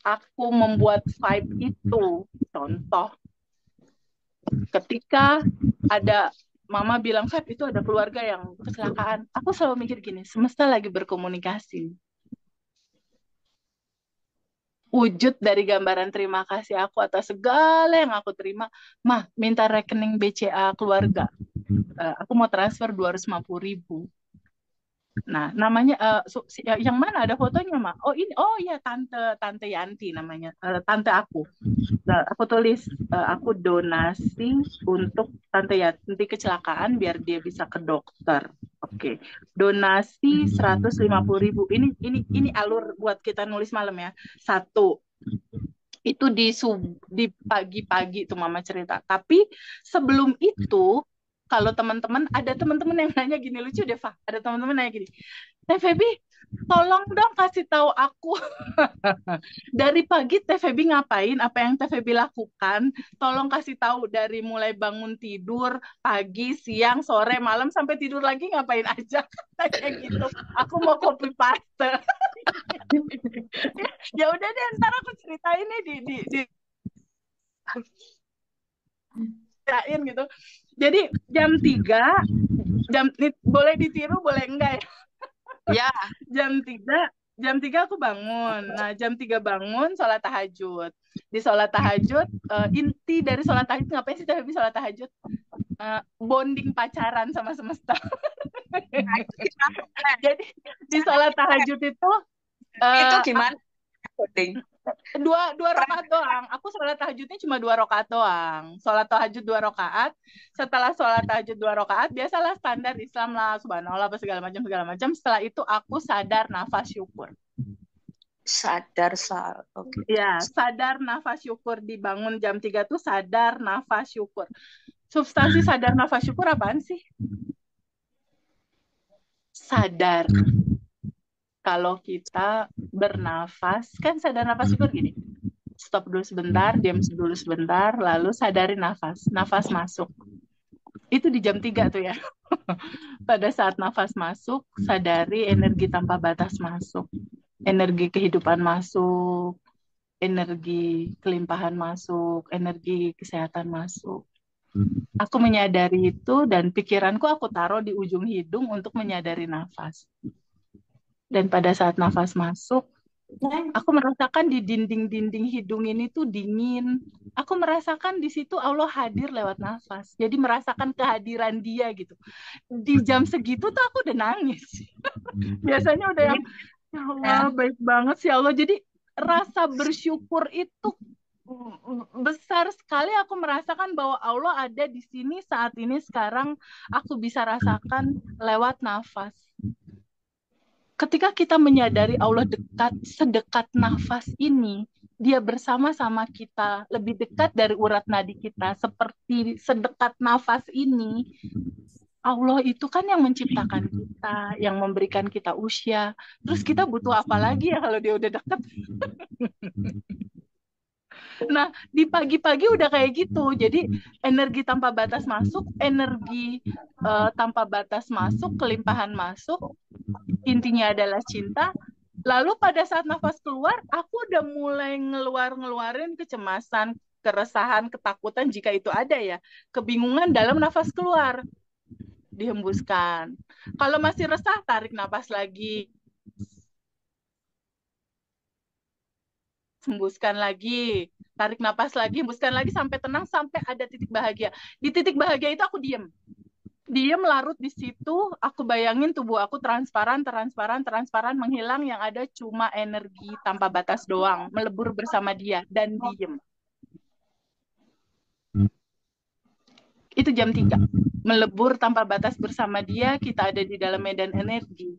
Speaker 1: aku membuat vibe itu. Contoh, ketika ada mama bilang, Feb, itu ada keluarga yang kecelakaan. Aku selalu mikir gini, semesta lagi berkomunikasi. Wujud dari gambaran terima kasih aku atas segala yang aku terima. Mah, minta rekening BCA keluarga. Aku mau transfer 250.000. Nah, namanya yang mana ada fotonya, Ma? Oh, ini. Oh ya, tante Yanti namanya. Tante aku. Aku tulis aku donasi untuk tante Yanti kecelakaan biar dia bisa ke dokter. Oke. Donasi 150.000. Ini alur buat kita nulis malam ya. 1. Itu di pagi-pagi tuh Mama cerita. Tapi sebelum itu, kalau ada teman-teman yang nanya gini, lucu deh, Fa. Ada teman-teman nanya gini, Teh Febi, tolong dong kasih tahu aku dari pagi Teh Febi ngapain, apa yang Teh Febi lakukan. Tolong kasih tahu dari mulai bangun tidur, pagi, siang, sore, malam, sampai tidur lagi ngapain aja. Kayak gitu. Aku mau copy paste. Ya udah deh, ntar aku ceritain nih di kirain gitu. Jadi jam 3, boleh ditiru, boleh enggak ya?
Speaker 4: Ya,
Speaker 1: Jam 3 aku bangun. Nah, jam 3 bangun, sholat tahajud. Di sholat tahajud, inti dari sholat tahajud, ngapain sih habis sholat tahajud? Bonding pacaran sama semesta. Jadi di sholat tahajud itu
Speaker 4: itu gimana? Coding.
Speaker 1: dua rakaat doang. Aku sholat tahajudnya cuma 2 rakaat doang. Sholat tahajud 2 rakaat. Setelah sholat tahajud 2 rakaat, biasalah standar Islam lah, subhanallah apa segala macam. Setelah itu aku sadar nafas syukur.
Speaker 4: Oke.
Speaker 1: Ya, sadar nafas syukur. Dibangun jam 3 tuh sadar nafas syukur. Substansi sadar nafas syukur apaan sih? Sadar kalau kita bernafas, kan sadar nafas syukur gini. Stop dulu sebentar, diam dulu sebentar, lalu sadari nafas. Nafas masuk. Itu di jam 3 tuh ya. Pada saat nafas masuk, sadari energi tanpa batas masuk. Energi kehidupan masuk, energi kelimpahan masuk, energi kesehatan masuk. Aku menyadari itu dan pikiranku aku taruh di ujung hidung untuk menyadari nafas. Dan pada saat nafas masuk, aku merasakan di dinding-dinding hidung ini tuh dingin. Aku merasakan di situ Allah hadir lewat nafas. Jadi merasakan kehadiran Dia gitu. Di jam segitu tuh aku udah nangis. Biasanya udah yang, ya Allah baik banget sih Allah. Jadi rasa bersyukur itu besar sekali. Aku merasakan bahwa Allah ada di sini saat ini sekarang. Aku bisa rasakan lewat nafas. Ketika kita menyadari Allah dekat, sedekat nafas ini, Dia bersama-sama kita, lebih dekat dari urat nadi kita, seperti sedekat nafas ini. Allah itu kan yang menciptakan kita, yang memberikan kita usia. Terus kita butuh apa lagi ya kalau Dia udah dekat? Nah, di pagi-pagi udah kayak gitu. Jadi energi tanpa batas masuk, energi tanpa batas masuk, kelimpahan masuk. Intinya adalah cinta. Lalu pada saat nafas keluar, aku udah mulai ngeluarin kecemasan, keresahan, ketakutan jika itu ada ya. Kebingungan dalam nafas keluar. Dihembuskan. Kalau masih resah, tarik nafas lagi. Hembuskan lagi. Tarik nafas lagi, hembuskan lagi sampai tenang, sampai ada titik bahagia. Di titik bahagia itu aku diem. Diem larut di situ, aku bayangin tubuh aku transparan, menghilang, yang ada cuma energi tanpa batas doang, melebur bersama Dia, dan diem. Itu jam 3. Melebur tanpa batas bersama Dia, kita ada di dalam medan energi.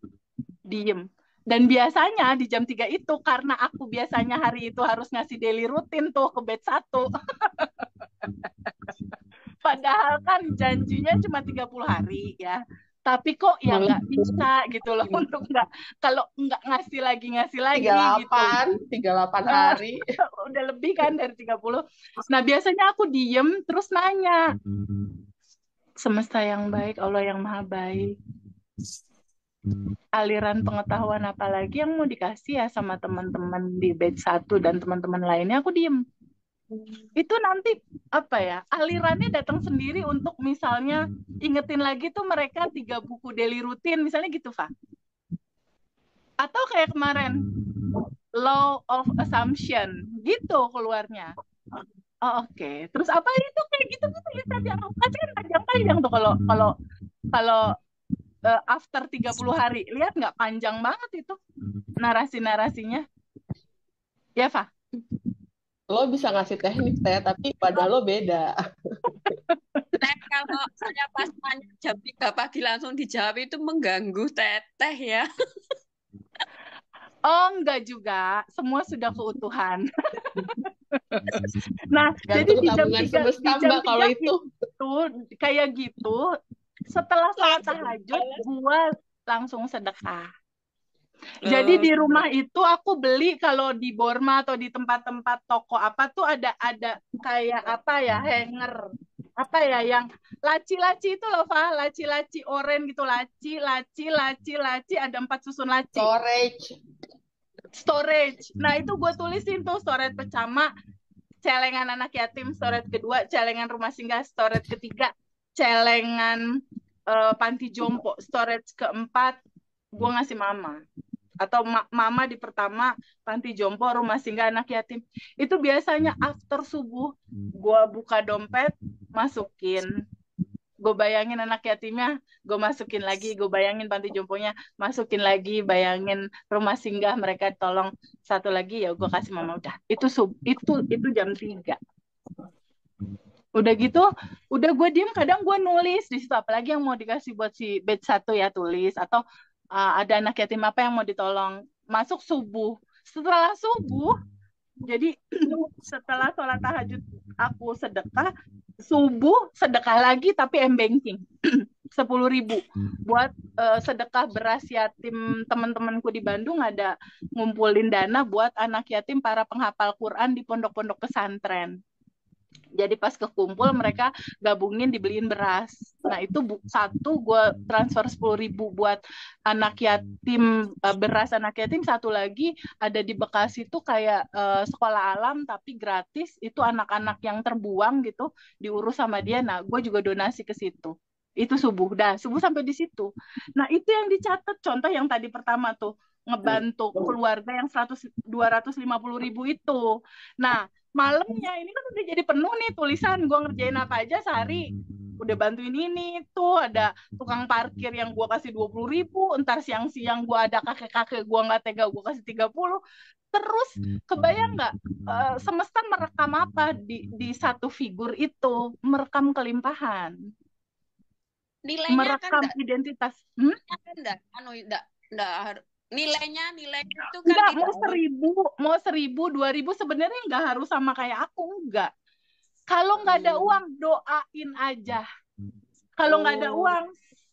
Speaker 1: Diem. Dan biasanya di jam 3 itu, karena aku biasanya hari itu harus ngasih daily rutin tuh ke batch 1. Padahal kan janjinya cuma 30 hari ya. Tapi kok ya nggak bisa gitu loh untuk nggak, kalau nggak ngasih lagi
Speaker 3: 38 hari.
Speaker 1: Udah lebih kan dari 30. Nah, biasanya aku diem terus nanya. Semesta yang baik, Allah yang maha baik. Aliran pengetahuan apa lagi yang mau dikasih ya sama teman-teman di batch 1 dan teman-teman lainnya, aku diem. Itu nanti apa ya, alirannya datang sendiri untuk misalnya ingetin lagi tuh mereka 3 buku daily rutin misalnya gitu, Fa. Atau kayak kemarin law of assumption gitu keluarnya. Oh, oke. Terus apa itu kayak gitu tadi yang kasih kan panjang-panjang tuh kalau after 30 hari. Lihat nggak panjang banget itu narasi-narasinya. Ya, Fa?
Speaker 3: Lo bisa ngasih teknik, Teh, tapi pada lo beda.
Speaker 4: Teh, kalau saya pas tanya jam 3 pagi langsung dijawab itu mengganggu Teteh ya.
Speaker 1: Oh, enggak juga. Semua sudah keutuhan. Nah, jadi
Speaker 3: Gantung
Speaker 1: di jam
Speaker 3: tabungan
Speaker 1: 3,
Speaker 3: semesta, Mbak, kalau itu.
Speaker 1: Kayak gitu, setelah sholat tahajud, gua langsung sedekah. Jadi di rumah itu aku beli, kalau di Borma atau di tempat-tempat toko apa tuh ada kayak apa ya, hanger. Apa ya, yang laci-laci itu loh, Fa. Laci-laci oranye gitu, laci, ada 4 susun laci.
Speaker 3: Storage.
Speaker 1: Nah, itu gue tulisin tuh storage pecama, celengan anak yatim storage kedua, celengan rumah singgah storage ketiga, celengan panti jompo storage keempat, gue ngasih mama. Atau mama di pertama, panti jompo, rumah singgah anak yatim. Itu biasanya after subuh, gue buka dompet, masukin. Gue bayangin anak yatimnya, gue masukin lagi. Gue bayangin panti jomponya, masukin lagi. Bayangin rumah singgah, mereka tolong satu lagi, ya gue kasih mama. Udah, itu jam 3. Udah gitu, udah gue diem, kadang gue nulis di situ. Apalagi yang mau dikasih buat si batch 1 ya, tulis. Atau ada anak yatim apa yang mau ditolong. Masuk subuh. Setelah subuh, jadi setelah sholat tahajud aku sedekah, subuh sedekah lagi tapi m-banking 10.000 buat sedekah beras yatim. Teman-temanku di Bandung ada ngumpulin dana buat anak yatim para penghafal Quran di pondok-pondok pesantren. Jadi pas kekumpul mereka gabungin dibeliin beras. Nah itu satu gue transfer 10.000 buat anak yatim, beras anak yatim. Satu lagi ada di Bekasi tuh kayak sekolah alam tapi gratis. Itu anak-anak yang terbuang gitu diurus sama dia. Nah gue juga donasi ke situ. Itu subuh. Dah subuh sampai di situ. Nah itu yang dicatat. Contoh yang tadi pertama tuh ngebantu keluarga yang 250.000 itu. Nah malamnya ini kan udah jadi penuh nih tulisan, gue ngerjain apa aja sehari, udah bantuin ini tuh, ada tukang parkir yang gue kasih 20.000, entar siang-siang gue ada kakek-kakek gue nggak tega gue kasih 30. Terus kebayang nggak semesta merekam apa di satu figur itu, merekam kelimpahan,
Speaker 4: Nilainya
Speaker 1: merekam
Speaker 4: kan
Speaker 1: identitas.
Speaker 4: Nilainya itu kan
Speaker 1: enggak,
Speaker 4: tidak
Speaker 1: mau 1.000, 2.000 sebenarnya nggak harus sama kayak aku, enggak. Kalau nggak ada uang, doain aja. Kalau nggak ada uang,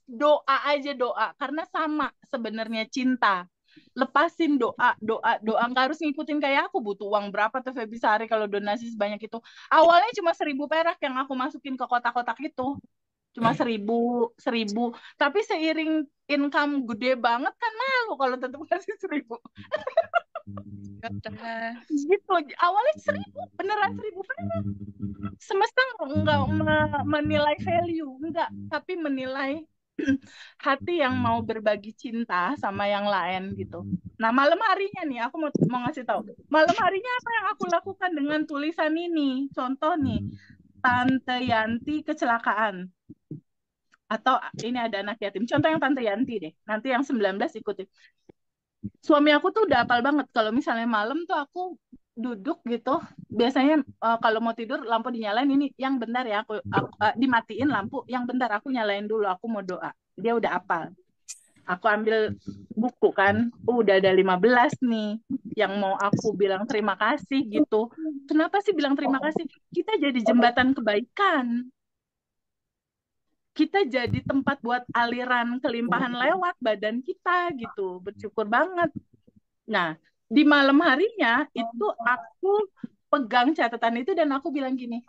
Speaker 1: doa aja, doa. Karena sama sebenarnya cinta. Lepasin doa. Nggak harus ngikutin kayak aku. Butuh uang berapa tuh Feby sehari kalau donasi sebanyak itu. Awalnya cuma 1.000 perak yang aku masukin ke kotak-kotak itu. Cuma 1.000. Tapi seiring income gede banget kan malu kalau tetap kasih 1.000. Gitu. Awalnya 1.000, beneran 1.000 perak. Semesta nggak menilai value, enggak, tapi menilai hati yang mau berbagi cinta sama yang lain gitu. Nah malam harinya nih aku mau ngasih tahu, malam harinya apa yang aku lakukan dengan tulisan ini. Contoh nih, Tante Yanti kecelakaan. Atau ini ada anak yatim. Contoh yang Tante Yanti deh. Nanti yang 19 ikutin. Suami aku tuh udah hafal banget. Kalau misalnya malam tuh aku duduk gitu. Biasanya kalau mau tidur lampu dinyalain. Ini yang bentar ya. Aku dimatiin lampu. Yang bentar aku nyalain dulu. Aku mau doa. Dia udah hafal. Aku ambil buku kan. Udah ada 15 nih. Yang mau aku bilang terima kasih gitu. Kenapa sih bilang terima kasih? Kita jadi jembatan kebaikan. Kita jadi tempat buat aliran kelimpahan lewat badan kita gitu. Bersyukur banget. Nah, di malam harinya itu aku pegang catatan itu dan aku bilang gini,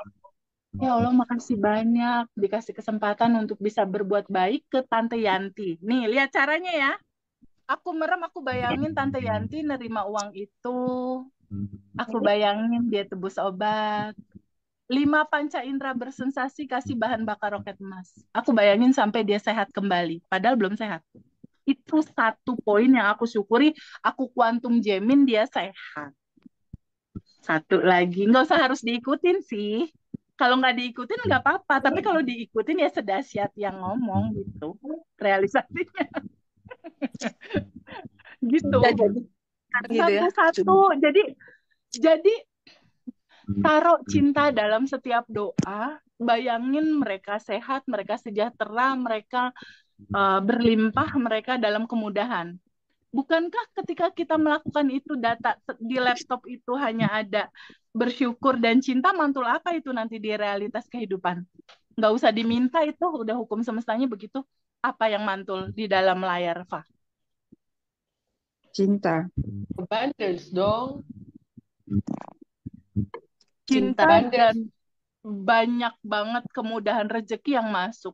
Speaker 1: ya Allah makasih banyak dikasih kesempatan untuk bisa berbuat baik ke Tante Yanti. Nih, lihat caranya ya. Aku merem, aku bayangin Tante Yanti nerima uang itu. Aku bayangin dia tebus obat. 5 panca indera bersensasi kasih bahan bakar roket emas. Aku bayangin sampai dia sehat kembali. Padahal belum sehat. Itu satu poin yang aku syukuri. Aku kuantum jamin dia sehat. Satu lagi. Nggak usah harus diikutin sih. Kalau nggak diikutin nggak apa-apa. Tapi kalau diikutin ya sedahsyat yang ngomong gitu. Realisasinya. Gitu. Satu-satu. Jadi taruh cinta dalam setiap doa, bayangin mereka sehat, mereka sejahtera, mereka berlimpah, mereka dalam kemudahan. Bukankah ketika kita melakukan itu, data di laptop itu hanya ada bersyukur dan cinta, mantul apa itu nanti di realitas kehidupan? Nggak usah diminta itu, udah hukum semestanya begitu. Apa yang mantul di dalam layar, Fa?
Speaker 6: Cinta.
Speaker 3: Abundance dong.
Speaker 1: Cinta dan banyak banget kemudahan rezeki yang masuk.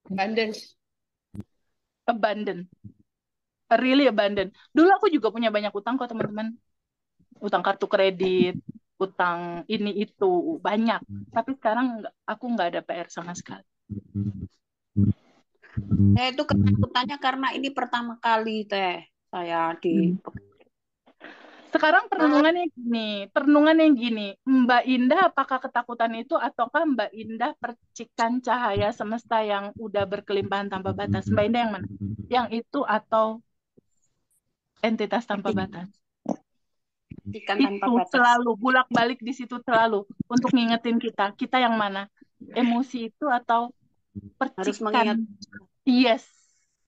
Speaker 3: Abundance.
Speaker 1: Abundant. Really abundant. Dulu aku juga punya banyak utang kok teman-teman. Utang kartu kredit, utang ini itu banyak. Tapi sekarang aku nggak ada PR sama sekali.
Speaker 4: Saya itu ketakutannya karena ini pertama kali Teh saya di
Speaker 1: Sekarang perenungannya gini, Mbak Indah apakah ketakutan itu ataukah Mbak Indah percikan cahaya semesta yang udah berkelimpahan tanpa batas? Mbak Indah yang mana? Yang itu atau entitas tanpa batas?
Speaker 4: ikan tanpa
Speaker 1: Itu
Speaker 4: batas.
Speaker 1: selalu bolak-balik di situ selalu untuk ngingetin kita yang mana? Emosi itu atau
Speaker 4: Harus
Speaker 1: percikan?
Speaker 4: mengingat.
Speaker 1: Yes,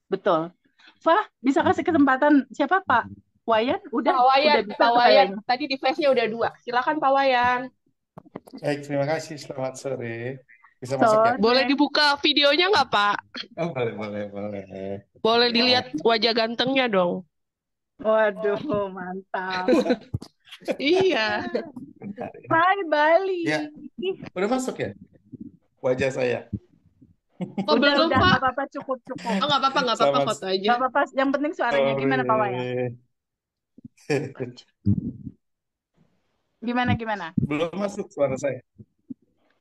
Speaker 1: betul. Fah, bisa kasih kesempatan siapa Pak? Wayan? Udah bisa
Speaker 3: Pak
Speaker 1: tuh
Speaker 3: Wayan.
Speaker 1: kayaknya.
Speaker 3: Tadi di flash-nya udah 2. Silakan Pak Wayan.
Speaker 6: Baik, terima kasih. Selamat sore. Bisa masuk ya?
Speaker 3: Boleh dibuka videonya nggak, Pak?
Speaker 6: Oh, boleh.
Speaker 3: Boleh dilihat wajah gantengnya dong.
Speaker 1: Waduh, mantap.
Speaker 3: Iya.
Speaker 6: Bentar ya.
Speaker 1: Hai Bali.
Speaker 6: Ya. Udah masuk ya? Wajah saya.
Speaker 3: Oh, belum,
Speaker 1: udah,
Speaker 3: Pak.
Speaker 1: nggak apa-apa, cukup.
Speaker 3: Oh, nggak apa-apa,
Speaker 6: Selamat
Speaker 3: foto aja.
Speaker 1: Nggak apa-apa, yang penting suaranya. Gimana Pak Wayan? Gimana?
Speaker 6: Belum masuk suara saya.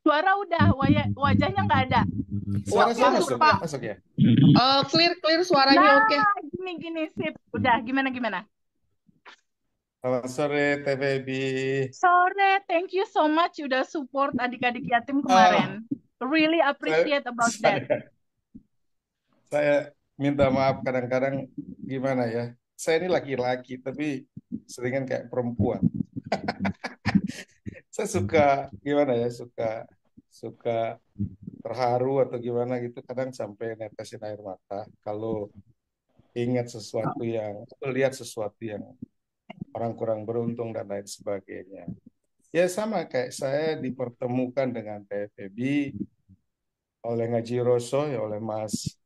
Speaker 1: Suara udah, wajahnya nggak ada.
Speaker 6: Suara saya
Speaker 3: masuk,
Speaker 6: masuk,
Speaker 3: Pak.
Speaker 6: masuk ya?
Speaker 3: Clear suaranya oke.
Speaker 1: Gini, sip. Udah, gimana?
Speaker 6: Selamat sore, TVB.
Speaker 1: Sore, thank you so much udah support adik-adik yatim kemarin. Really appreciate about that.
Speaker 6: Saya minta maaf kadang-kadang gimana ya. Saya ini laki-laki tapi seringan kayak perempuan. Saya suka gimana ya, suka terharu atau gimana gitu, kadang sampai netesin air mata kalau lihat sesuatu yang orang kurang beruntung dan lain sebagainya. Ya sama kayak saya dipertemukan dengan TFB oleh Ngaji Rosso, ya oleh Mas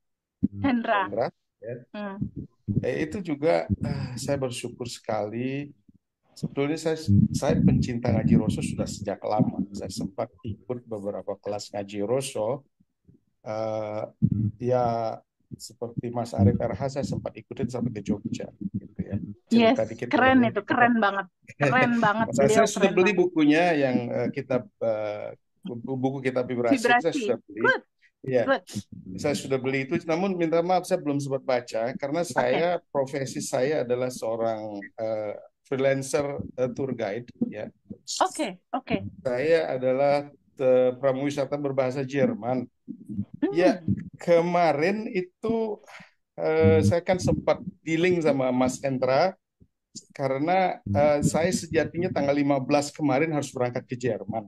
Speaker 1: Hendra.
Speaker 6: Ya. Itu juga saya bersyukur sekali. Sebetulnya saya pencinta Ngaji Rosso sudah sejak lama. Saya sempat ikut beberapa kelas Ngaji Rosso. Ya seperti Mas Arif RH saya sempat ikutin sampai ke Jogja. Gitu ya.
Speaker 1: Yes, keren itu, keren banget.
Speaker 6: Saya sudah beli bukunya yang buku kitab vibrasi. Saya sudah beli.
Speaker 1: Good.
Speaker 6: Ya, saya sudah beli itu. Namun minta maaf saya belum sempat baca karena profesi saya adalah seorang freelancer tour guide. Ya.
Speaker 1: Oke.
Speaker 6: Saya adalah pramuwisata berbahasa Jerman. Ya, kemarin itu saya kan sempat dealing sama Mas Endra karena saya sejatinya tanggal 15 kemarin harus berangkat ke Jerman,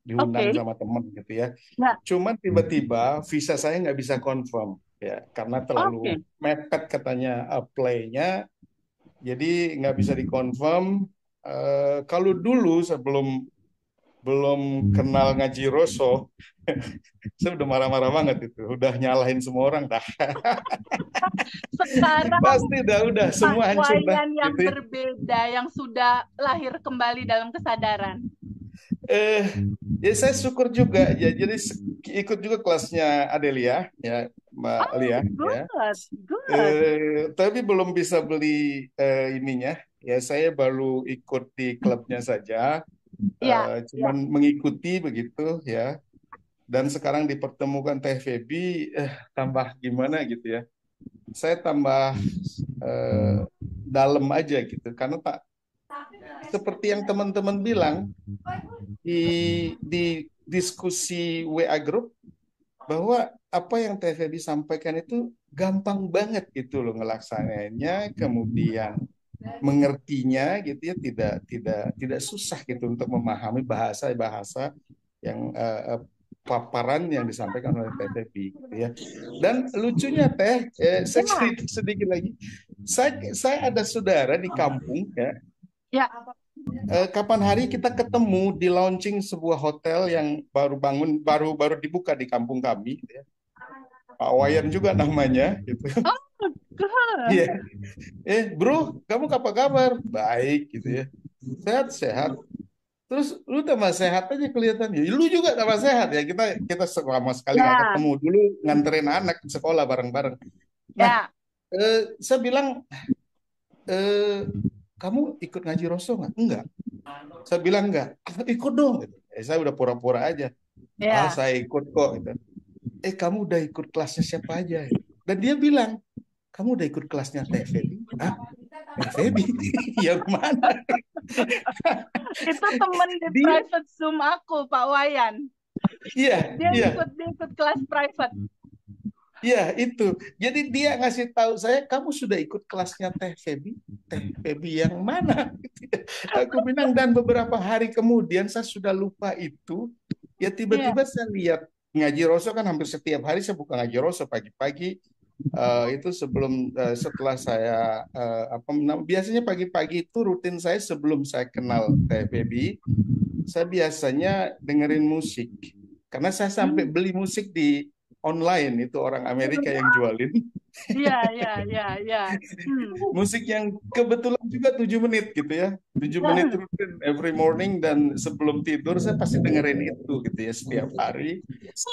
Speaker 6: diundang sama teman gitu ya. Cuman tiba-tiba visa saya nggak bisa confirm ya karena terlalu mepet katanya apply-nya, jadi nggak bisa dikonfirm. Kalau dulu sebelum belum kenal Ngaji Rosso, saya udah marah-marah banget itu, udah nyalahin semua orang dah.
Speaker 1: Sekarang
Speaker 6: pasti udah semua hancur dah.
Speaker 1: Yang gitu. Berbeda, yang sudah lahir kembali dalam kesadaran.
Speaker 6: Ya saya syukur juga ya, jadi ikut juga kelasnya Adelia ya, Mbak Lia ya. Tapi belum bisa beli ininya ya, saya baru ikut di klubnya saja. Cuman mengikuti begitu ya, dan sekarang dipertemukan TVB tambah gimana gitu ya, saya tambah dalam aja gitu karena seperti yang teman-teman bilang di diskusi WA group bahwa apa yang TVB sampaikan itu gampang banget gitu loh ngelaksananya, kemudian mengertinya gitu ya, tidak susah gitu untuk memahami bahasa yang paparan yang disampaikan oleh TVB gitu ya. Dan lucunya saya cerita sedikit lagi, saya ada saudara di kampung ya. Kapan hari kita ketemu di launching sebuah hotel yang baru dibuka di kampung kami gitu ya. Pak Wayan juga namanya gitu. Iya. Bro, kamu apa kabar? Baik gitu ya. Sehat. Terus lu tambah sehat aja kelihatannya. Lu juga tambah sehat ya. Kita selama sekali nggak ketemu, dulu nganterin anak sekolah bareng-bareng. Nah, saya bilang kamu ikut ngaji Rosso nggak? Enggak. Saya bilang enggak. "Ah, ikut dong." Gitu. Saya udah pura-pura aja. Ah,
Speaker 1: Ya.
Speaker 6: saya ikut kok. Gitu. Kamu udah ikut kelasnya siapa aja? Gitu. Dan dia bilang, kamu udah ikut kelasnya Teh Feby? Ah, Teh Feby? Yang mana?
Speaker 1: Itu temen di
Speaker 6: Dia,
Speaker 1: private Zoom aku, Pak Wayan.
Speaker 6: iya,
Speaker 1: Dia
Speaker 6: iya.
Speaker 1: ikut kelas private.
Speaker 6: Ya, itu. Jadi dia ngasih tahu saya, kamu sudah ikut kelasnya Teh Feby? Teh Feby yang mana? Aku bilang, dan beberapa hari kemudian saya sudah lupa itu. Ya
Speaker 1: Iya.
Speaker 6: tiba-tiba saya lihat ngaji Rosso kan hampir setiap hari saya buka ngaji Rosso pagi-pagi. Itu setelah saya biasanya pagi-pagi itu rutin saya sebelum saya kenal Teh Feby, saya biasanya dengerin musik. Karena saya sampai beli musik di online, itu orang Amerika yang jualin.
Speaker 1: Iya.
Speaker 6: Musik yang kebetulan juga 7 menit gitu ya. 7 menit rutin every morning, dan sebelum tidur saya pasti dengerin itu gitu ya setiap hari.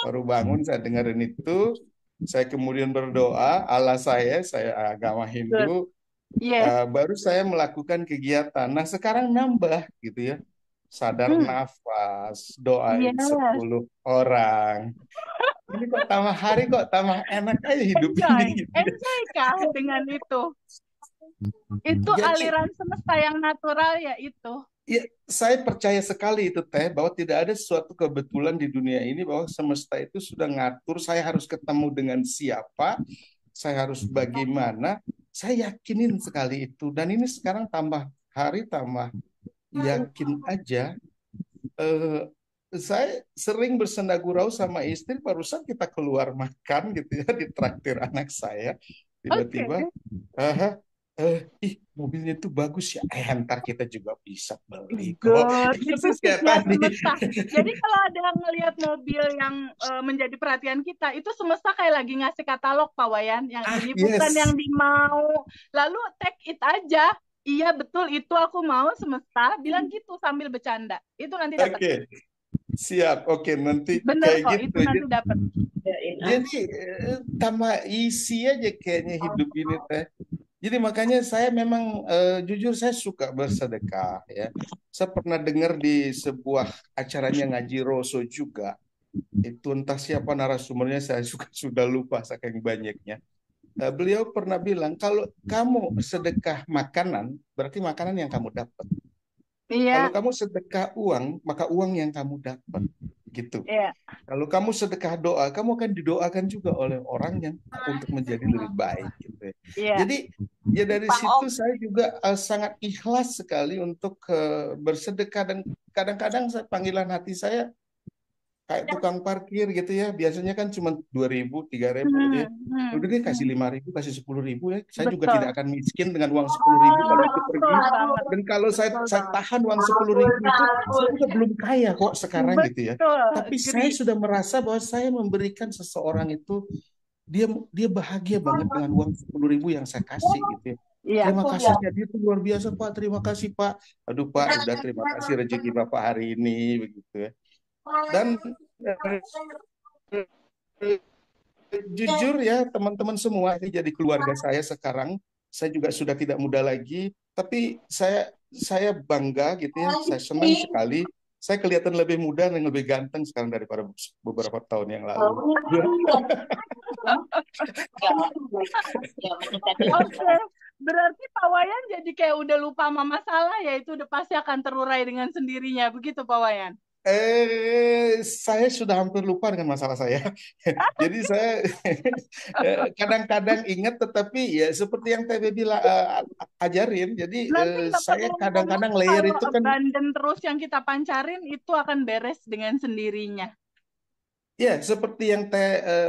Speaker 6: Baru bangun saya dengerin itu. Saya kemudian berdoa, Allah saya agama Hindu,
Speaker 1: Yes.
Speaker 6: baru saya melakukan kegiatan. Nah, sekarang nambah gitu ya. Sadar nafas, doain
Speaker 1: Yes.
Speaker 6: 10 orang. Ini kok tambah hari kok tambah enak aja hidup ini gitu ya.
Speaker 1: Enjoy kah dengan itu? Itu
Speaker 6: Jadi
Speaker 1: aliran semesta yang natural ya itu.
Speaker 6: ya, saya percaya sekali itu Teh, bahwa tidak ada suatu kebetulan di dunia ini bahwa semesta itu sudah ngatur saya harus ketemu dengan siapa, saya harus bagaimana. Saya yakinin sekali itu, dan ini sekarang tambah hari tambah yakin aja. eh, saya sering bersenda gurau sama istri, barusan kita keluar makan gitu ya di traktir anak saya, tiba-tiba ih mobilnya itu bagus ya, ntar kita juga bisa beli kok.
Speaker 1: Good. Itu
Speaker 6: Terus kayak
Speaker 1: signya
Speaker 6: tadi
Speaker 1: semesta. Jadi kalau ada yang ngelihat mobil yang menjadi perhatian kita, itu semesta kayak lagi ngasih katalog, Pak Wayan. Yang ini bukan yang
Speaker 6: yes,
Speaker 1: dimau. Lalu take it aja. Iya betul, itu aku mau, semesta. Bilang gitu sambil bercanda. Itu nanti dapat.
Speaker 6: oke, siap, oke, nanti
Speaker 1: Bener
Speaker 6: kayak
Speaker 1: kok,
Speaker 6: gitu.
Speaker 1: itu nanti dapat.
Speaker 6: Jadi tambah isi aja kayaknya hidup ini Teh. Jadi makanya saya memang jujur saya suka bersedekah ya. Saya pernah dengar di sebuah acaranya ngaji Rosso juga. Itu entah siapa narasumbernya, saya sudah lupa saking banyaknya. Beliau pernah bilang, kalau kamu sedekah makanan, berarti makanan yang kamu dapat. Kalau
Speaker 1: Iya,
Speaker 6: kamu sedekah uang, maka uang yang kamu dapat. Gitu.
Speaker 1: iya.
Speaker 6: Kalau kamu sedekah doa, kamu akan didoakan juga oleh orang yang untuk menjadi lebih baik. Gitu ya.
Speaker 1: Iya.
Speaker 6: Jadi ya dari situ saya juga sangat ikhlas sekali untuk bersedekah, dan kadang-kadang panggilan hati saya kayak tukang parkir gitu ya. Biasanya kan cuma 2.000, 3.000 gitu ya. Udah deh kasih 5.000, kasih 10.000 ya. Saya juga
Speaker 1: Betul.
Speaker 6: tidak akan miskin dengan uang 10.000 kalau itu pergi.
Speaker 1: Betul banget.
Speaker 6: Dan kalau saya
Speaker 1: Betul
Speaker 6: saya
Speaker 1: banget.
Speaker 6: tahan uang 10.000 itu, saya juga belum kaya kok sekarang gitu ya.
Speaker 1: Betul.
Speaker 6: Tapi saya
Speaker 1: Agree.
Speaker 6: sudah merasa bahwa saya memberikan seseorang itu, dia bahagia banget dengan uang 10.000 yang saya kasih gitu ya.
Speaker 1: Iya.
Speaker 6: Terima kasihnya dia tuh luar biasa Pak. Terima kasih Pak. Aduh Pak, udah terima kasih rezeki Bapak hari ini begitu ya. Dan jujur ya teman-teman semua, ini jadi keluarga saya sekarang. Saya juga sudah tidak muda lagi, tapi saya bangga gitu ya. Saya senang sekali. Saya kelihatan lebih muda dan lebih ganteng sekarang daripada beberapa tahun yang lalu.
Speaker 1: Oke. Berarti Pak Wayan jadi kayak udah lupa sama masalah ya, itu udah pasti akan terurai dengan sendirinya. Begitu Pak Wayan?
Speaker 6: Saya sudah hampir lupa dengan masalah saya. Jadi saya kadang-kadang ingat, tetapi ya seperti yang TB bilang ajarin. Jadi
Speaker 1: Nanti
Speaker 6: saya
Speaker 1: ngomong
Speaker 6: kadang-kadang layer
Speaker 1: kalau
Speaker 6: itu kan,
Speaker 1: abandon terus yang kita pancarin, itu akan beres dengan sendirinya.
Speaker 6: ya seperti yang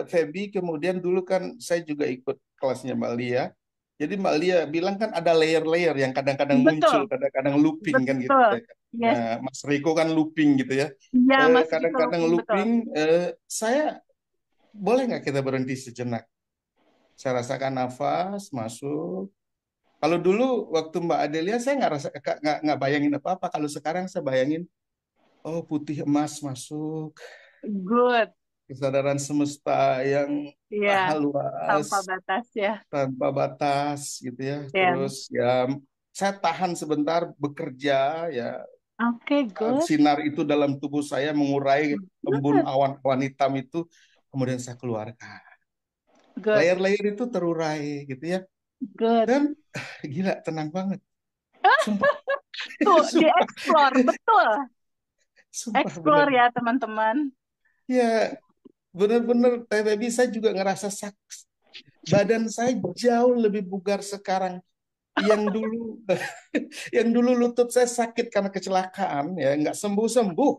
Speaker 6: Feby, kemudian dulu kan saya juga ikut kelasnya Mbak Lia. Jadi Mbak Lia bilang kan ada layer-layer yang kadang-kadang muncul,
Speaker 1: Betul.
Speaker 6: kadang-kadang looping kan gitu.
Speaker 1: Betul. Yes.
Speaker 6: Nah, Mas Riko kan looping gitu ya.
Speaker 1: Iya, Mas Riko
Speaker 6: Kadang-kadang
Speaker 1: looping, betul.
Speaker 6: looping. Saya boleh nggak kita berhenti sejenak? Saya rasakan nafas masuk. Kalau dulu waktu Mbak Adelia saya nggak bayangin apa-apa. Kalau sekarang saya bayangin, oh putih emas masuk,
Speaker 1: Good.
Speaker 6: kesadaran semesta yang
Speaker 1: Iya,
Speaker 6: maha
Speaker 1: tanpa
Speaker 6: luas,
Speaker 1: batas ya.
Speaker 6: tanpa batas gitu ya.
Speaker 1: Iya.
Speaker 6: Terus ya saya tahan sebentar bekerja ya.
Speaker 1: Oke, good.
Speaker 6: Sinar itu dalam tubuh saya mengurai embun
Speaker 1: Good.
Speaker 6: awan-awan hitam itu, kemudian saya keluarkan.
Speaker 1: Good.
Speaker 6: Layer-layer itu terurai gitu ya.
Speaker 1: Good.
Speaker 6: Dan gila, tenang banget. Sumpah.
Speaker 1: Tuh,
Speaker 6: Sumpah.
Speaker 1: dieksplor, betul.
Speaker 6: Sumpah
Speaker 1: Explore
Speaker 6: bener.
Speaker 1: ya, teman-teman.
Speaker 6: Ya, bener-bener Teh Baby, saya juga ngerasa badan saya jauh lebih bugar sekarang. Yang dulu lutut saya sakit karena kecelakaan, ya nggak sembuh-sembuh.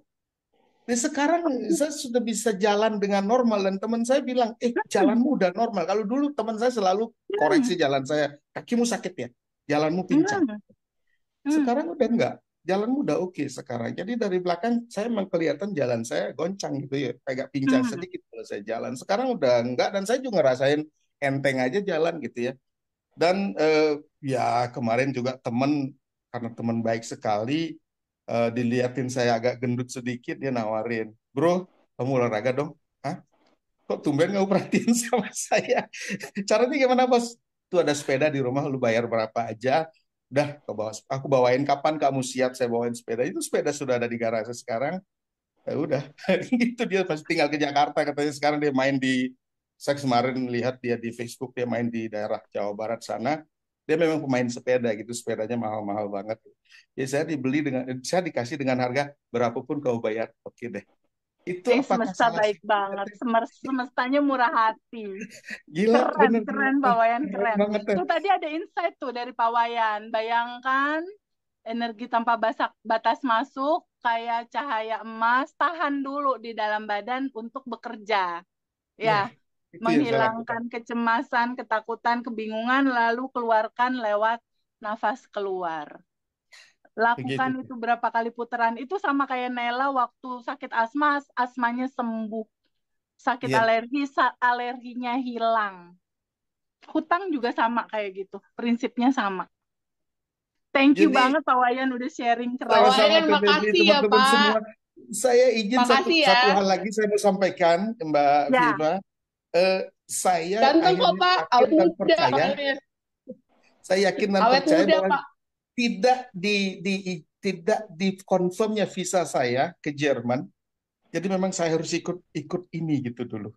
Speaker 6: Nah, sekarang saya sudah bisa jalan dengan normal, dan teman saya bilang, jalanmu udah normal. Kalau dulu teman saya selalu koreksi jalan saya, kakimu sakit ya, jalanmu pincang. Sekarang udah enggak, jalanmu udah oke sekarang. Jadi dari belakang saya memang kelihatan jalan saya goncang gitu ya, agak pincang sedikit kalau saya jalan. Sekarang udah enggak, dan saya juga ngerasain enteng aja jalan gitu ya. Dan ya kemarin juga karena teman baik sekali, diliatin saya agak gendut sedikit, dia nawarin, bro, kamu olahraga dong. Hah? Kok tumben kamu perhatiin sama saya? Caranya gimana, bos? Tuh ada sepeda di rumah, lu bayar berapa aja, udah aku bawain, kapan kamu siap saya bawain sepeda. Itu sepeda sudah ada di garasi sekarang. Ya udah, gitu, dia pasti tinggal ke Jakarta katanya. Sekarang dia main saya kemarin lihat dia di Facebook, dia main di daerah Jawa Barat sana. Dia memang pemain sepeda gitu, sepedanya mahal-mahal banget. Ya saya dikasih dengan harga berapapun kau bayar, oke deh. Itu apakah
Speaker 1: Semesta
Speaker 6: salah?
Speaker 1: baik banget. Semestanya murah hati.
Speaker 6: Gila,
Speaker 1: Keren,
Speaker 6: bener.
Speaker 1: Pak Wayan,
Speaker 6: Keren
Speaker 1: keren.
Speaker 6: banget.
Speaker 1: Tuh tadi ada insight tuh dari Pak Wayan. Bayangkan energi tanpa batas masuk, kayak cahaya emas, tahan dulu di dalam badan untuk bekerja. Ya,
Speaker 6: itu yang saya lakukan.
Speaker 1: menghilangkan kecemasan, ketakutan, kebingungan, lalu keluarkan lewat nafas keluar. Lakukan
Speaker 6: Begitu.
Speaker 1: itu berapa kali putaran. Itu sama kayak Nela waktu sakit asma, asmanya sembuh. Sakit
Speaker 6: Iya.
Speaker 1: alerginya hilang. Hutang juga sama kayak gitu. Prinsipnya sama. Thank you
Speaker 6: Jadi,
Speaker 1: banget Pak Wayan udah sharing keren.
Speaker 3: Pak
Speaker 6: sama-sama
Speaker 3: Wayan,
Speaker 6: Teh Baby,
Speaker 3: makasih ya,
Speaker 6: teman-teman
Speaker 3: Pak.
Speaker 6: semua. Saya izin
Speaker 3: Makasih ya.
Speaker 6: satu hal lagi saya mau sampaikan, Mbak
Speaker 1: Ya.
Speaker 6: Viva. Saya
Speaker 3: Ganteng kok, Pak.
Speaker 6: yakin dan
Speaker 3: Muda
Speaker 6: percaya.
Speaker 3: orangnya.
Speaker 6: Saya yakin dan
Speaker 3: Awet
Speaker 6: percaya
Speaker 3: muda,
Speaker 6: bahwa
Speaker 3: Pak.
Speaker 6: tidak di confirmnya visa saya ke Jerman. Jadi memang saya harus ikut ini gitu dulu.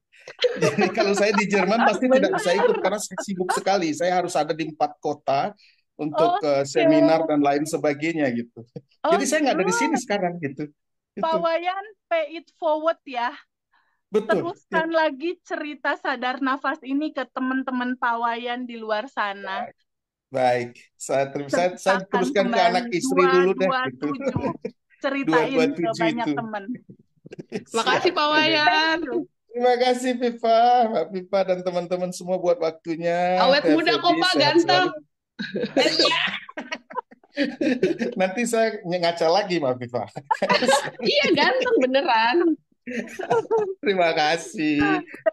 Speaker 6: Jadi kalau saya di Jerman pasti tidak bisa ikut karena saya sibuk sekali. Saya harus ada di 4 kota untuk seminar dan lain sebagainya gitu. Jadi saya nggak ada di sini sekarang gitu.
Speaker 1: Pak Wayan, pay it forward ya.
Speaker 6: Betul.
Speaker 1: Teruskan lagi cerita sadar nafas ini ke teman-teman Pak Wayan di luar sana.
Speaker 6: Baik, saya teruskan ke anak istri dulu deh.
Speaker 1: 227 ceritain ke banyak teman.
Speaker 3: Makasih Pak Wayan.
Speaker 6: Terima kasih Viva, Mbak Viva dan teman-teman semua buat waktunya.
Speaker 3: Awet muda kok Pak, ganteng.
Speaker 6: Nanti saya ngaca lagi Mbak Viva.
Speaker 3: Iya ganteng beneran.
Speaker 6: Terima kasih.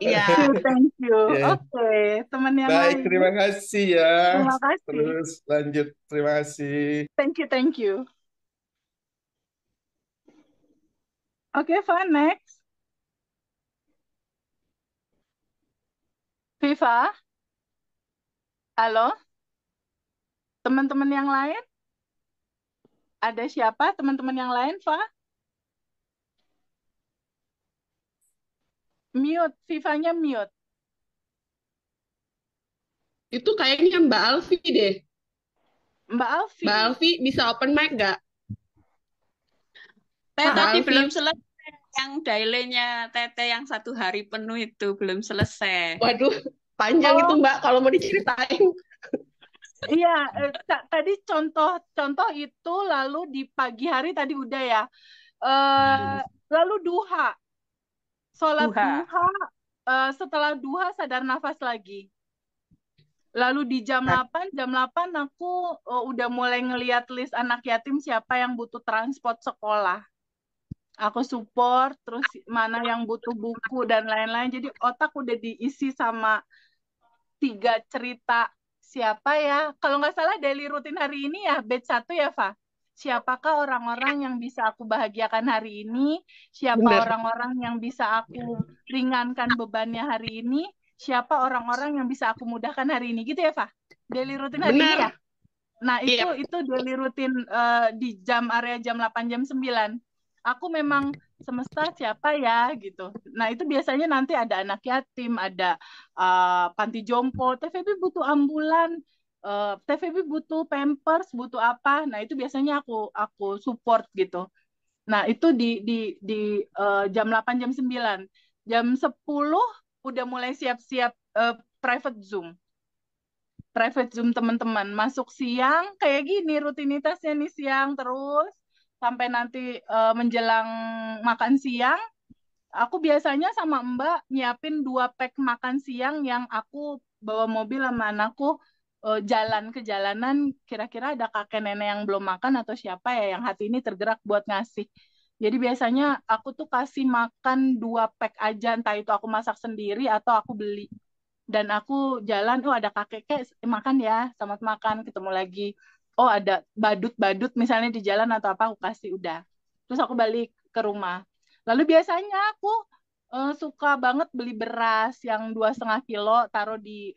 Speaker 3: Iya.
Speaker 1: Thank you.
Speaker 6: Yeah.
Speaker 1: Oke, teman yang
Speaker 6: baik,
Speaker 1: lain.
Speaker 6: terima kasih ya.
Speaker 1: Terima kasih.
Speaker 6: Terus lanjut. Terima kasih.
Speaker 1: Thank you. Oke, fine, next. Viva? Halo? Teman-teman yang lain? Ada siapa teman-teman yang lain, Fa? Mute, Vivanya mute.
Speaker 3: Itu kayaknya Mbak Alfi deh.
Speaker 1: Mbak
Speaker 3: Alfi bisa open mic nggak?
Speaker 4: Tadi belum selesai. Yang dailenya Tete yang 1 hari penuh itu belum selesai.
Speaker 3: Waduh, panjang itu Mbak kalau mau diceritain.
Speaker 1: Iya, tadi contoh itu, lalu di pagi hari tadi udah ya. Lalu duha. Sholat duha. Setelah duha sadar nafas lagi. Lalu di jam 8 aku udah mulai ngeliat list anak yatim siapa yang butuh transport sekolah. Aku support, terus mana yang butuh buku dan lain-lain. Jadi otak udah diisi sama 3 cerita. Siapa ya? Kalau nggak salah daily rutin hari ini ya, batch 1 ya, Fa? Siapakah orang-orang yang bisa aku bahagiakan hari ini? Siapa orang-orang yang bisa aku ringankan bebannya hari ini? Siapa orang-orang yang bisa aku mudahkan hari ini? Gitu ya, Fa? Daily rutin hari ini ya? Nah,
Speaker 3: Iya.
Speaker 1: itu daily rutin di area jam 8 jam 9. Aku memang semesta siapa ya gitu. Nah, itu biasanya nanti ada anak yatim, ada panti jompo, TVB butuh ambulan, TVB butuh pampers, butuh apa. Nah, itu biasanya aku support gitu. Nah, itu di jam 8 jam 9. Jam 10 udah mulai siap-siap private Zoom. Private Zoom teman-teman. Masuk siang kayak gini rutinitasnya nih siang terus sampai nanti menjelang makan siang. Aku biasanya sama Mbak nyiapin 2 pack makan siang yang aku bawa mobil sama anakku jalan ke jalanan. Kira-kira ada kakek nenek yang belum makan atau siapa ya yang hati ini tergerak buat ngasih. Jadi biasanya aku tuh kasih makan 2 pack aja, entah itu aku masak sendiri atau aku beli. Dan aku jalan, oh ada kakek makan ya, selamat makan, ketemu lagi. Oh ada badut-badut misalnya di jalan atau apa, aku kasih udah. Terus aku balik ke rumah. Lalu biasanya aku suka banget beli beras yang 2,5 kilo, taruh di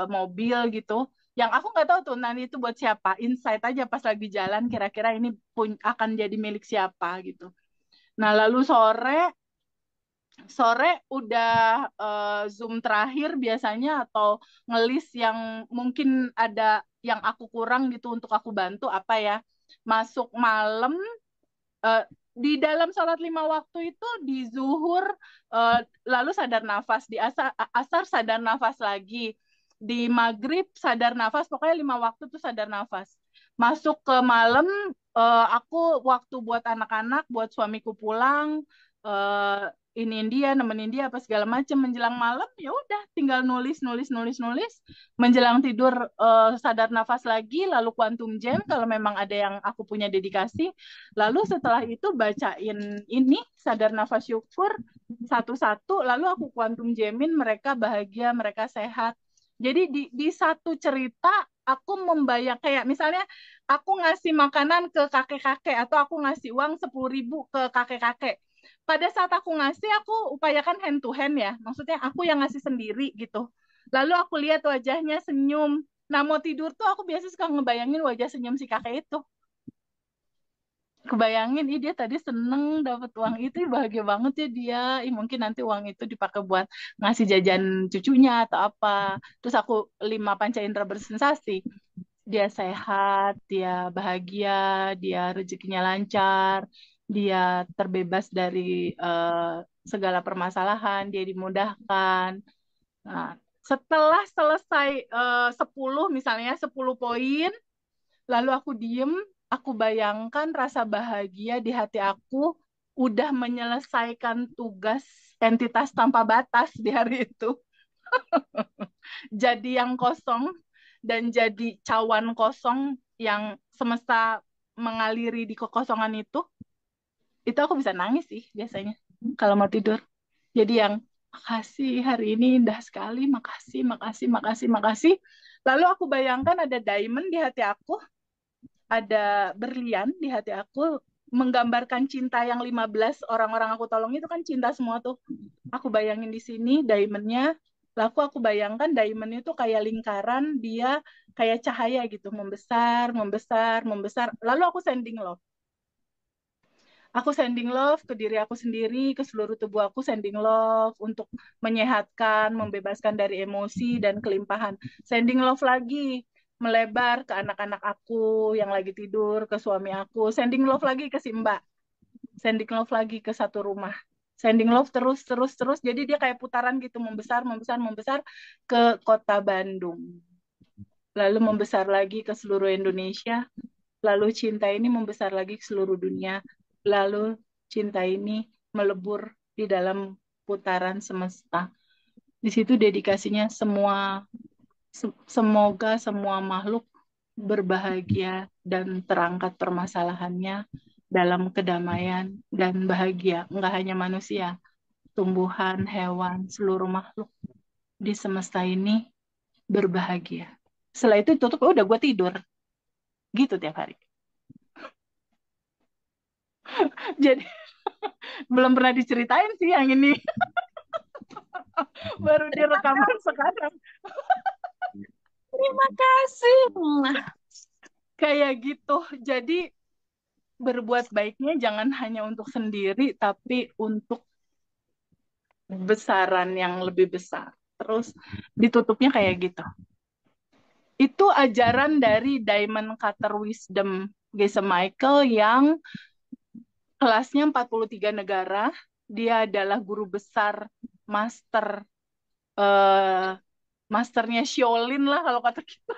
Speaker 1: mobil gitu. Yang aku nggak tahu tuh nanti itu buat siapa. Insight aja pas lagi jalan, kira-kira ini pun akan jadi milik siapa gitu. Nah lalu sore udah Zoom terakhir biasanya atau ngelis yang mungkin ada yang aku kurang gitu untuk aku bantu apa ya. Masuk malam eh, di dalam sholat 5 waktu itu di zuhur eh, lalu sadar nafas, di asar sadar nafas lagi, di maghrib sadar nafas, pokoknya 5 waktu tuh sadar nafas. Masuk ke malam aku waktu buat anak-anak, buat suamiku pulang, iniin dia, nemenin dia apa segala macam. Menjelang malam ya udah tinggal nulis nulis nulis nulis. Menjelang tidur sadar nafas lagi, lalu quantum jam kalau memang ada yang aku punya dedikasi. Lalu setelah itu bacain ini sadar nafas syukur satu-satu, lalu aku quantum jamin mereka bahagia, mereka sehat. Jadi di satu cerita aku membayang kayak misalnya aku ngasih makanan ke kakek-kakek atau aku ngasih uang 10.000 ke kakek-kakek. Pada saat aku ngasih, aku upayakan hand to hand ya. Maksudnya aku yang ngasih sendiri gitu. Lalu aku lihat wajahnya senyum. Nah mau tidur tuh aku biasa suka ngebayangin wajah senyum si kakek itu. Kebayangin, dia tadi seneng dapat uang itu, bahagia banget ya dia. Mungkin nanti uang itu dipakai buat ngasih jajan cucunya atau apa. Terus aku 5 panca indera bersensasi. Dia sehat, dia bahagia, dia rezekinya lancar, dia terbebas dari segala permasalahan, dia dimudahkan. Nah, setelah selesai 10 misalnya 10 poin, lalu aku diem, aku bayangkan rasa bahagia di hati aku udah menyelesaikan tugas entitas tanpa batas di hari itu. Jadi yang kosong dan jadi cawan kosong yang semesta mengaliri di kekosongan itu aku bisa nangis sih biasanya kalau mau tidur. Jadi yang makasih hari ini indah sekali, makasih, makasih, makasih, makasih. Lalu aku bayangkan ada diamond di hati aku, ada berlian di hati aku, menggambarkan cinta yang 15 orang-orang aku tolong itu kan cinta semua tuh. Aku bayangin di sini diamondnya, lalu aku bayangkan diamond itu kayak lingkaran, dia kayak cahaya gitu, membesar, membesar, membesar. Lalu aku sending love. Aku sending love ke diri aku sendiri, ke seluruh tubuh aku sending love untuk menyehatkan, membebaskan dari emosi dan kelimpahan. Sending love lagi, melebar ke anak-anak aku yang lagi tidur, ke suami aku. Sending love lagi ke si Mbak. Sending love lagi ke satu rumah. Sending love terus, terus, terus. Jadi dia kayak putaran gitu, membesar, membesar, membesar ke kota Bandung. Lalu membesar lagi ke seluruh Indonesia. Lalu cinta ini membesar lagi ke seluruh dunia. Lalu cinta ini melebur di dalam putaran semesta. Di situ dedikasinya semoga semua makhluk berbahagia dan terangkat permasalahannya dalam kedamaian dan bahagia. Enggak hanya manusia, tumbuhan, hewan, seluruh makhluk di semesta ini berbahagia. Setelah itu tutup, udah gue tidur. Gitu tiap hari. Jadi belum pernah diceritain sih yang ini. Baru direkaman sekarang.
Speaker 4: Terima kasih.
Speaker 1: Kayak gitu. Jadi berbuat baiknya jangan hanya untuk sendiri, tapi untuk besaran yang lebih besar. Terus ditutupnya kayak gitu. Itu ajaran dari Diamond Cutter Wisdom Geza Michael yang kelasnya 43 negara. Dia adalah guru besar master masternya Shaolin lah kalau kata kita,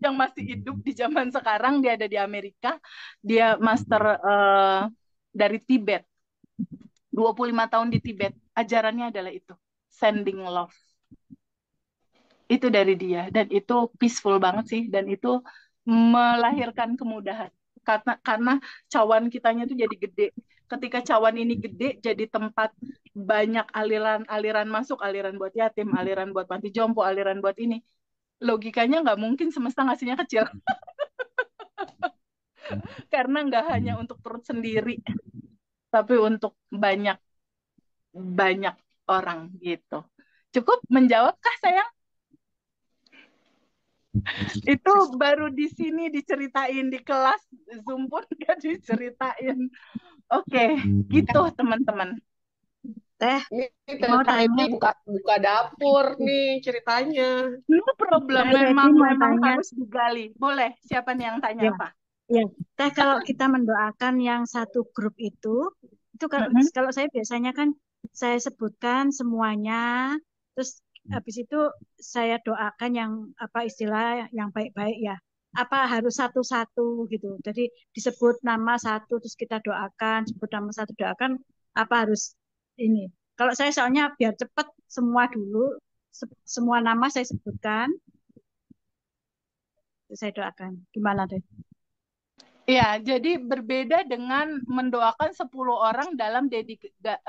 Speaker 1: yang masih hidup di zaman sekarang. Dia ada di Amerika. Dia master dari Tibet. 25 tahun di Tibet. Ajarannya adalah itu. Sending love. Itu dari dia. Dan itu peaceful banget sih. Dan itu melahirkan kemudahan. Karena cawan kitanya tuh jadi gede. Ketika cawan ini gede, jadi tempat banyak aliran masuk. Aliran buat yatim, aliran buat panti jompo, aliran buat ini. Logikanya nggak mungkin semesta ngasihnya kecil. Karena nggak hanya untuk perut sendiri, tapi untuk banyak orang gitu. Cukup menjawabkah sayang? Itu baru di sini diceritain, di kelas Zoom pun gak diceritain. Oke, gitu teman-teman.
Speaker 2: Teh,
Speaker 3: Ini
Speaker 2: mau
Speaker 3: TFB
Speaker 2: tanya.
Speaker 3: buka dapur nih ceritanya.
Speaker 1: No problem,
Speaker 2: Saya
Speaker 1: memang
Speaker 2: mau tanya.
Speaker 1: harus digali. Boleh, siapa nih yang tanya
Speaker 2: Ya.
Speaker 1: apa?
Speaker 2: Ya, Teh, kalau kita mendoakan yang satu grup itu kalau saya biasanya kan saya sebutkan semuanya, terus habis itu saya doakan yang apa istilah yang baik-baik ya. Apa harus satu-satu gitu. Jadi disebut nama satu terus kita doakan, sebut nama satu doakan, apa harus ini. Kalau saya soalnya biar cepat semua dulu, semua nama saya sebutkan, terus saya doakan. Gimana deh?
Speaker 1: Ya, jadi berbeda dengan mendoakan 10 orang dalam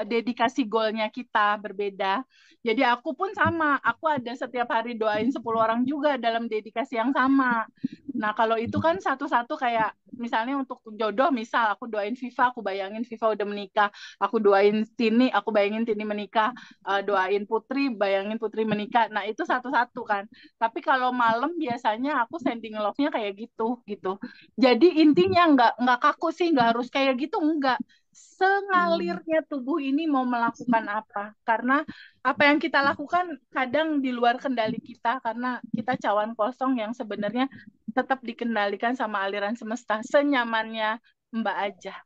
Speaker 1: dedikasi goalnya kita, berbeda. Jadi aku pun sama, aku ada setiap hari doain 10 orang juga dalam dedikasi yang sama. Nah, kalau itu kan satu-satu kayak misalnya untuk jodoh, misal aku doain Viva, aku bayangin Viva udah menikah. Aku doain Tini, aku bayangin Tini menikah. Doain Putri, bayangin Putri menikah. Nah, itu satu-satu kan. Tapi kalau malam biasanya aku sending love-nya kayak gitu. Jadi intinya nggak kaku sih, nggak harus kayak gitu, nggak. Sengalirnya tubuh ini mau melakukan apa. Karena apa yang kita lakukan kadang di luar kendali kita, karena kita cawan kosong yang sebenarnya tetap dikendalikan sama aliran semesta. Senyamannya Mbak aja.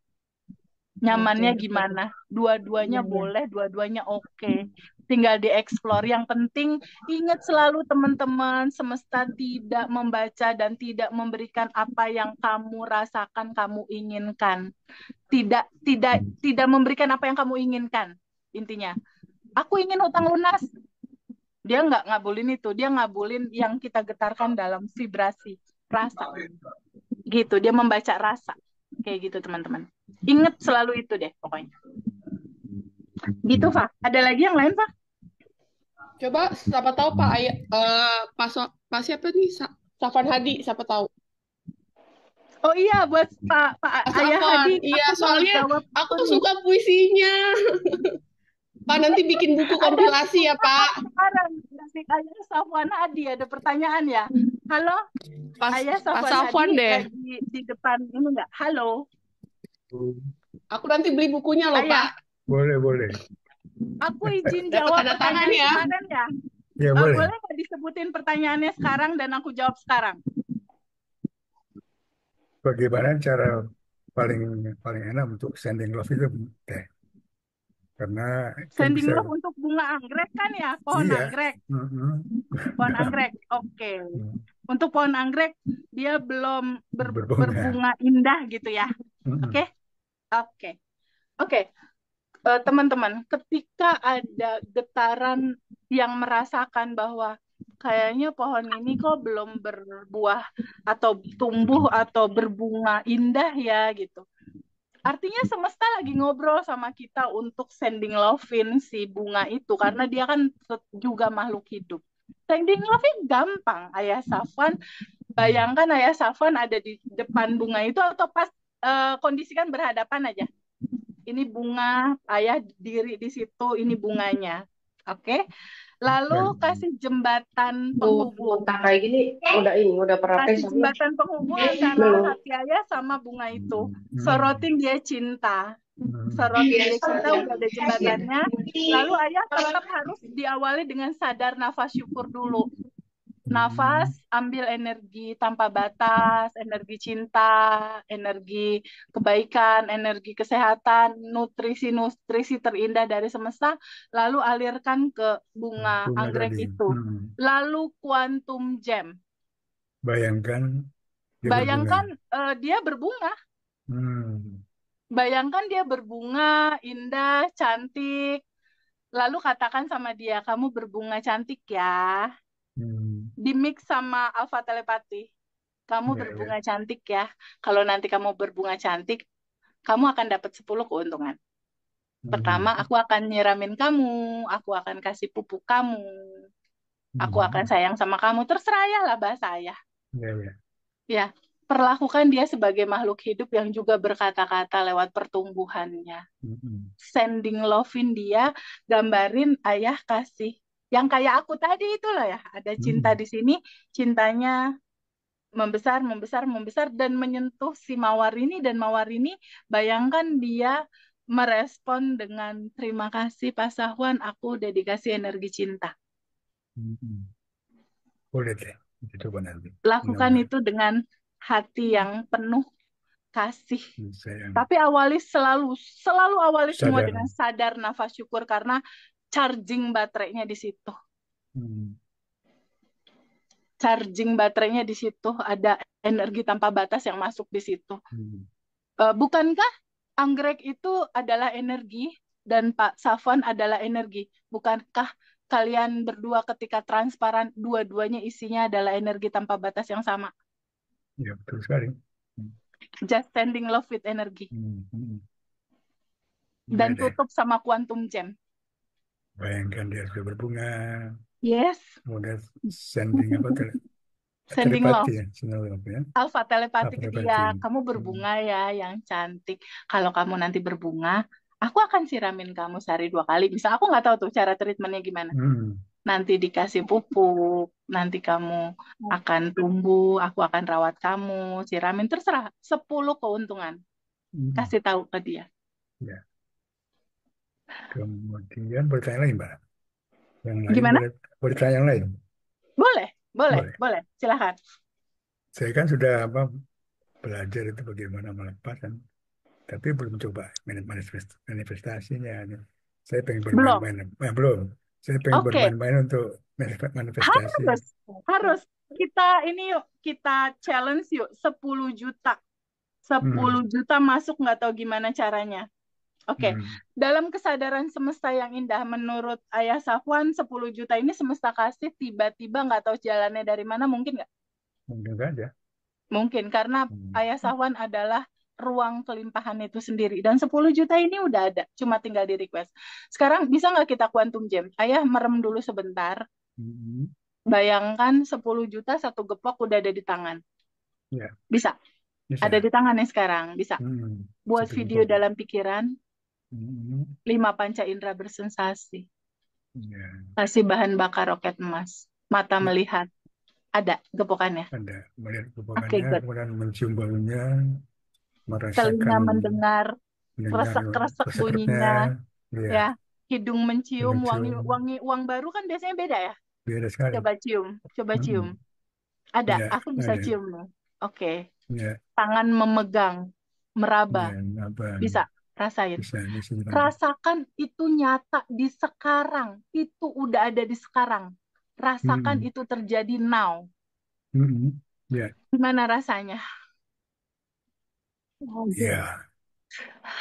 Speaker 1: Nyamannya gimana? Dua-duanya boleh, dua-duanya oke. Tinggal dieksplor. Yang penting ingat selalu teman-teman, semesta tidak membaca dan tidak memberikan apa yang kamu rasakan, kamu inginkan. Tidak memberikan apa yang kamu inginkan. Intinya, aku ingin hutang lunas. Dia nggak ngabulin itu. Dia ngabulin yang kita getarkan dalam vibrasi rasa. Gitu. Dia membaca rasa. Kayak gitu teman-teman. Ingat selalu itu deh pokoknya. Gitu, Pak. Ada lagi yang lain, Pak?
Speaker 3: Coba siapa tahu Pak Pak siapa nih? Safwan Hadi, siapa tahu.
Speaker 1: Oh iya, buat Pak Ayah Hadi.
Speaker 3: Iya, soalnya aku suka puisinya. Pak nanti bikin buku kompilasi ya, Pak.
Speaker 1: Sekarang dari Ayah Safwan Hadi ada pertanyaan ya. Halo, Ayah Safwan Hadi
Speaker 3: deh.
Speaker 1: Di depan ini enggak? Halo.
Speaker 3: Aku nanti beli bukunya loh,
Speaker 1: Ayah.
Speaker 3: Pak.
Speaker 7: Boleh.
Speaker 1: Aku izin jawab pertanyaan
Speaker 3: ya.
Speaker 1: kemarin ya.
Speaker 7: Ya, boleh.
Speaker 1: Boleh nggak disebutin pertanyaannya sekarang dan aku jawab sekarang?
Speaker 7: Bagaimana cara paling enak untuk sending love itu, Teh? Karena kan
Speaker 1: Sending
Speaker 7: bisa.
Speaker 1: love untuk bunga anggrek kan ya? Pohon anggrek. Pohon anggrek. Oke. Untuk pohon anggrek dia belum berbunga indah gitu ya. Oke. Teman-teman, ketika ada getaran yang merasakan bahwa kayaknya pohon ini kok belum berbuah atau tumbuh atau berbunga indah ya gitu. Artinya semesta lagi ngobrol sama kita untuk sending love-in si bunga itu, karena dia kan juga makhluk hidup. Sending love-in gampang, Ayah Safwan. Bayangkan Ayah Safwan ada di depan bunga itu atau pas kondisikan berhadapan aja. Ini bunga, Ayah diri di situ, ini bunganya. Oke. Lalu kasih jembatan penghubung.
Speaker 3: Mentah kayak gini udah praktek
Speaker 1: Kasih
Speaker 3: tapi
Speaker 1: jembatan penghubung antara
Speaker 3: belum.
Speaker 1: hati ayah sama bunga itu. Sorotin dia cinta. Sorotin dia cinta, udah ada jembatannya. Lalu ayah tetap harus diawali dengan sadar nafas syukur dulu. Nafas, ambil energi tanpa batas, energi cinta, energi kebaikan, energi kesehatan, nutrisi-nutrisi terindah dari semesta, lalu alirkan ke bunga
Speaker 7: Bunga
Speaker 1: anggrek
Speaker 7: tadi.
Speaker 1: itu. Lalu quantum gem.
Speaker 7: Bayangkan dia berbunga.
Speaker 1: Bayangkan dia berbunga. Bayangkan dia berbunga, indah, cantik. Lalu katakan sama dia, kamu berbunga cantik ya. Di-mix sama alfa telepati. Kamu berbunga cantik ya. Kalau nanti kamu berbunga cantik, kamu akan dapat 10 keuntungan. Pertama, aku akan nyiramin kamu, aku akan kasih pupuk kamu, aku akan sayang sama kamu. Terserah ya lah bahasa ayah. Ya, perlakukan dia sebagai makhluk hidup yang juga berkata-kata lewat pertumbuhannya. Sending love-in dia, gambarin ayah kasih. Yang kayak aku tadi itulah ya, ada cinta di sini, cintanya membesar, membesar, membesar, dan menyentuh si mawar ini, dan mawar ini, bayangkan dia merespon dengan terima kasih Pak Sahwan, aku udah dikasih energi cinta.
Speaker 7: Boleh deh, coba nanti.
Speaker 1: Lakukan itu dengan hati yang penuh kasih. Tapi selalu awali semua dengan sadar nafas syukur, karena charging baterainya di situ. Charging baterainya di situ, ada energi tanpa batas yang masuk di situ. Bukankah anggrek itu adalah energi dan Pak Safwan adalah energi? Bukankah kalian berdua ketika transparan, dua-duanya isinya adalah energi tanpa batas yang sama?
Speaker 7: Ya, betul sekali.
Speaker 1: Just sending love with energy. Dan tutup sama quantum gem.
Speaker 7: Bayangkan dia sudah berbunga.
Speaker 1: Yes.
Speaker 7: Kemudian sending apa tuh?
Speaker 1: Sending love.
Speaker 7: Ya? Ya?
Speaker 1: Alpha telepati ke dia. Kamu berbunga ya, yang cantik. Kalau kamu nanti berbunga, aku akan siramin kamu sehari 2 kali. Bisa aku nggak tahu tuh cara treatmentnya gimana. Nanti dikasih pupuk, nanti kamu akan tumbuh, aku akan rawat kamu, siramin, terserah. 10 keuntungan. Kasih tahu ke dia.
Speaker 7: Ya. Kemudian bertanya lagi, Mbak. Yang lain
Speaker 1: Gimana?
Speaker 7: boleh tanya yang lain?
Speaker 1: Boleh. Silahkan.
Speaker 7: Saya kan sudah belajar itu bagaimana melepas kan, tapi belum coba manifestasinya. Saya pengen bermain-main. Belum. Saya pengen bermain-main untuk manifestasi.
Speaker 1: Harus. Kita challenge yuk 10 juta. 10 juta masuk, nggak tahu gimana caranya. Oke. Dalam kesadaran semesta yang indah, menurut Ayah Safwan, 10 juta ini semesta kasih tiba-tiba nggak tahu jalannya dari mana, mungkin nggak?
Speaker 7: Mungkin saja.
Speaker 1: Mungkin, karena Ayah Safwan adalah ruang kelimpahan itu sendiri. Dan 10 juta ini udah ada, cuma tinggal di request. Sekarang bisa nggak kita quantum gem? Ayah merem dulu sebentar. Bayangkan 10 juta satu gepok udah ada di tangan. Bisa? Ada di tangannya sekarang, bisa. Buat video dalam pikiran, 5 panca indera bersensasi. Kasih bahan bakar roket emas. Mata melihat. Ada gepokannya?
Speaker 7: Ada. Melihat gepokannya, kemudian mencium baunya, merasakan.
Speaker 1: Telinga mendengar, kresek-kresek bunyinya. Ya. Hidung mencium, wangi uang baru kan biasanya beda ya?
Speaker 7: Beda sekali.
Speaker 1: Coba cium. Ada, aku bisa cium loh. Oke. Tangan memegang, meraba. Bisa. Rasain. Rasakan itu nyata di sekarang. Itu udah ada di sekarang. Rasakan itu terjadi now. Gimana rasanya?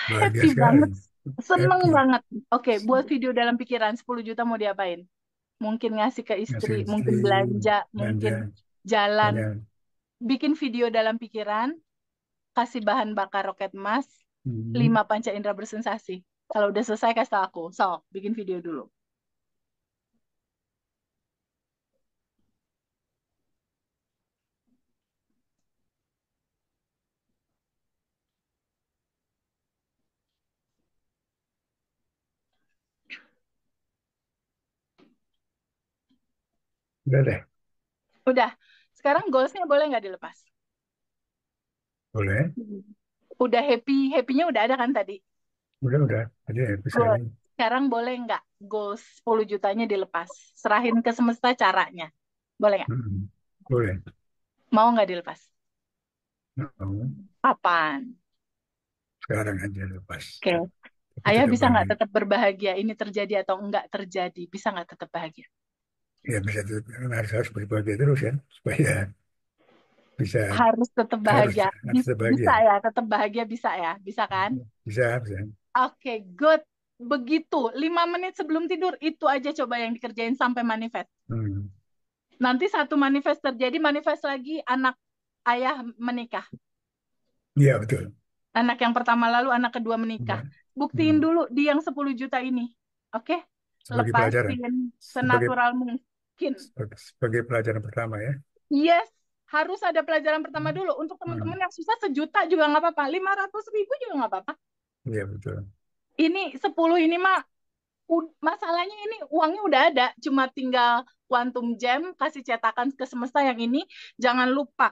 Speaker 1: Happy banget. Seneng banget. Oke, buat video dalam pikiran 10 juta mau diapain? Mungkin ngasih ke istri, mungkin belanja, mungkin jalan. Bikin video dalam pikiran, kasih bahan bakar roket emas, 5 panca indera bersensasi. Kalau udah selesai kasih tau aku. Bikin video dulu.
Speaker 7: Udah deh,
Speaker 1: Udah. Sekarang goalsnya boleh nggak dilepas?
Speaker 7: boleh.
Speaker 1: Udah happy-nya udah ada kan tadi?
Speaker 7: Udah. Jadi bisa
Speaker 1: Good.
Speaker 7: ini.
Speaker 1: Sekarang boleh nggak goals 10 jutanya dilepas? Serahin ke semesta caranya. Boleh nggak?
Speaker 7: Boleh.
Speaker 1: Mau nggak dilepas?
Speaker 7: Mau.
Speaker 1: Kapan?
Speaker 7: Sekarang aja lepas.
Speaker 1: Oke.
Speaker 7: Tapi
Speaker 1: Ayah
Speaker 7: tetap
Speaker 1: bisa nggak
Speaker 7: bahagia.
Speaker 1: tetap berbahagia? Ini terjadi atau enggak terjadi? Bisa nggak tetap bahagia?
Speaker 7: Ya bisa tetap, harus berbahagia terus ya, supaya bisa
Speaker 1: Harus tetap
Speaker 7: harus
Speaker 1: bahagia.
Speaker 7: harus tetap bahagia.
Speaker 1: Bisa ya, tetap bahagia bisa ya. Bisa kan?
Speaker 7: Bisa.
Speaker 1: Oke, good. Begitu. 5 menit sebelum tidur, itu aja coba yang dikerjain sampai manifest.
Speaker 7: Hmm.
Speaker 1: Nanti satu manifest terjadi, manifest lagi anak ayah menikah.
Speaker 7: Iya betul.
Speaker 1: Anak yang pertama lalu, anak kedua menikah.
Speaker 7: Hmm.
Speaker 1: Buktiin dulu di yang 10 juta ini. Oke?
Speaker 7: Sebagai pelajaran,
Speaker 1: Lepasin
Speaker 7: sebagai
Speaker 1: senatural mungkin.
Speaker 7: sebagai pelajaran pertama ya.
Speaker 1: Yes, harus ada pelajaran pertama dulu. Untuk teman-teman yang susah 1 juta juga nggak apa-apa. 500.000 juga nggak apa-apa.
Speaker 7: Iya betul.
Speaker 1: Ini 10 ini mah, masalahnya ini uangnya udah ada. Cuma tinggal quantum gem, kasih cetakan ke semesta yang ini. Jangan lupa,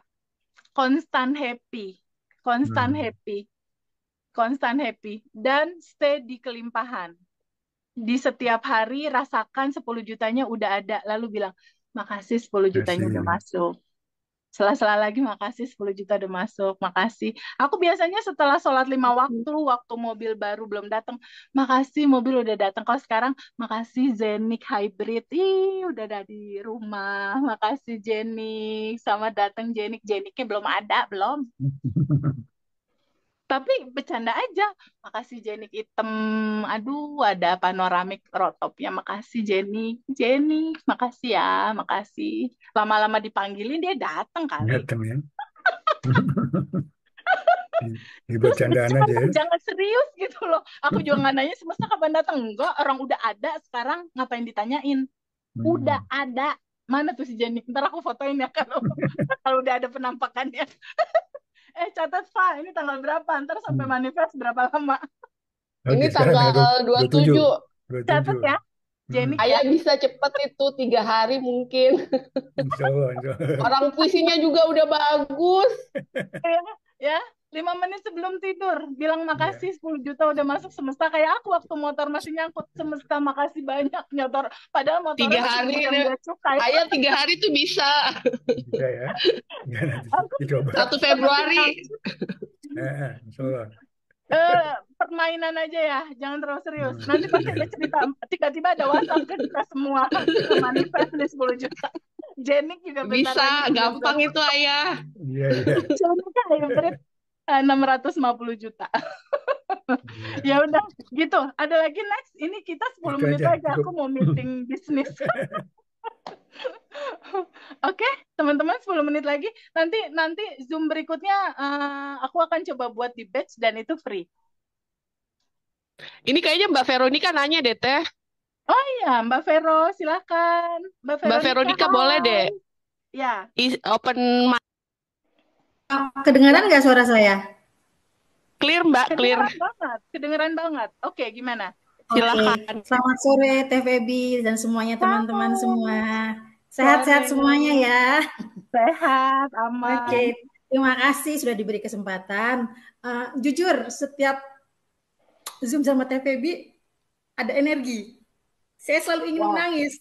Speaker 1: constant happy. Constant happy. Constant happy. Dan stay di kelimpahan. Di setiap hari rasakan 10 jutanya udah ada. Lalu bilang, makasih 10 jutanya udah
Speaker 7: Kasih.
Speaker 1: masuk. Sela-sela lagi, makasih 10 juta udah masuk, makasih. Aku biasanya setelah sholat 5 waktu, waktu mobil baru belum datang, makasih mobil udah datang. Kalau sekarang, makasih Zenik Hybrid, udah ada di rumah. Makasih Jenik, sama datang Jenik. Jeniknya belum ada, belum. Tapi bercanda aja. Makasih Jenik hitam. Aduh, ada panoramik rotopnya. Makasih Jenik. Jenik, makasih ya, makasih. Lama-lama dipanggilin dia datang kali.
Speaker 7: Datang ya. Dibuat
Speaker 1: Terus
Speaker 7: candaan aja
Speaker 1: bercanda,
Speaker 7: ya.
Speaker 1: jangan serius gitu loh. Aku juga nggak nanya semesta kapan datang. Enggak, orang udah ada sekarang. Ngapain ditanyain? Udah ada. Mana tuh si Jenik? Ntar aku fotoin ya kalau kalau udah ada penampakannya. Catat Pak, ini tanggal berapa? Ntar sampai manifest berapa lama?
Speaker 3: Ini
Speaker 7: Oke, sekarang
Speaker 3: tanggal 27.
Speaker 1: 27. Catat ya, Jenik ya.
Speaker 3: Ayah bisa cepet itu 3 hari mungkin.
Speaker 7: Insya Allah.
Speaker 3: Orang puisinya juga udah bagus.
Speaker 1: Ya, 5 menit sebelum tidur bilang
Speaker 7: Iya.
Speaker 1: makasih 10 juta udah masuk semesta. Kayak aku waktu motor masih nyangkut, semesta makasih banyak nyotor, padahal motornya
Speaker 3: 3
Speaker 1: masih
Speaker 3: hari
Speaker 1: banyak
Speaker 3: deh.
Speaker 1: bea cukai.
Speaker 3: Ayah 3 hari tuh bisa.
Speaker 7: Bisa ya. Ya nanti
Speaker 1: Aku
Speaker 7: dicoba.
Speaker 3: 1 Februari.
Speaker 7: Insya Allah.
Speaker 1: Permainan aja ya, jangan terlalu serius. Nanti pasti ada cerita, tiba-tiba ada WhatsApp ke kita semua manifest nih 10 juta. Jenik juga bentar
Speaker 3: Bisa,
Speaker 1: lagi
Speaker 3: gampang itu ayah.
Speaker 7: Iya.
Speaker 1: Jenik hybrid 650 juta. Ya udah gitu. Ada lagi next? Ini kita 10
Speaker 7: Itu
Speaker 1: menit
Speaker 7: aja,
Speaker 1: aja. Aku
Speaker 7: cukup.
Speaker 1: mau meeting bisnis. Oke, teman-teman 10 menit lagi. Nanti Zoom berikutnya aku akan coba buat di batch dan itu free.
Speaker 3: Ini kayaknya Mbak Veronica nanya deh teh.
Speaker 1: Oh iya, Mbak Vero, silakan. Mbak
Speaker 3: Veronica boleh deh.
Speaker 1: Ya.
Speaker 3: Open mic.
Speaker 8: Kedengaran nggak suara saya?
Speaker 3: Clear Mbak, clear.
Speaker 1: Kedengeran banget. Oke, gimana?
Speaker 3: Silakan.
Speaker 8: Selamat sore TVB dan semuanya teman-teman semua. Sehat-sehat semuanya ya.
Speaker 1: Sehat, aman.
Speaker 8: Oke, terima kasih sudah diberi kesempatan. Jujur, setiap Zoom sama TVB ada energi. Saya selalu ingin menangis.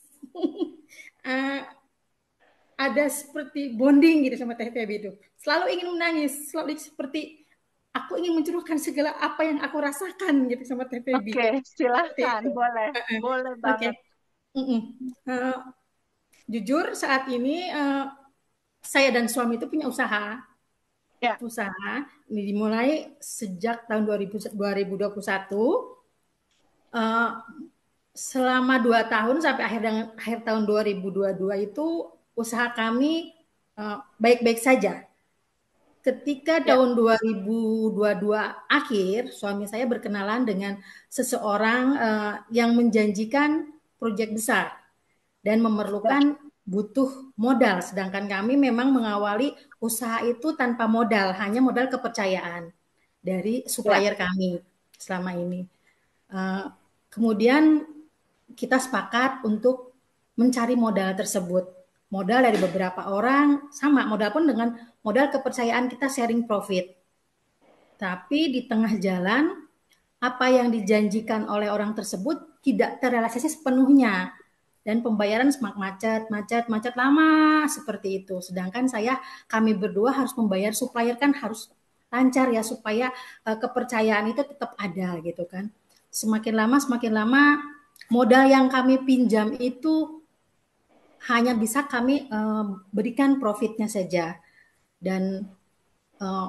Speaker 8: Ada seperti bonding gitu sama TVB itu. Selalu ingin menangis, selalu seperti aku ingin mencurahkan segala apa yang aku rasakan gitu sama TVB.
Speaker 1: Oke, silahkan, boleh banget.
Speaker 8: Jujur saat ini saya dan suami itu punya usaha.
Speaker 1: Ya.
Speaker 8: Usaha ini dimulai sejak tahun 2021. Selama 2 tahun sampai akhir tahun 2022 itu usaha kami baik-baik saja. Ketika tahun 2022 akhir, suami saya berkenalan dengan seseorang yang menjanjikan proyek besar dan memerlukan butuh modal. Sedangkan kami memang mengawali usaha itu tanpa modal, hanya modal kepercayaan dari supplier kami selama ini. Kemudian kita sepakat untuk mencari modal tersebut. modal dari beberapa orang, sama modal pun dengan modal kepercayaan kita sharing profit. Tapi di tengah jalan, apa yang dijanjikan oleh orang tersebut tidak terrealisasi sepenuhnya. Dan pembayaran semakin macet lama seperti itu. Sedangkan kami berdua harus membayar supplier kan harus lancar ya supaya kepercayaan itu tetap ada gitu kan. Semakin lama modal yang kami pinjam itu hanya bisa kami berikan profitnya saja. Dan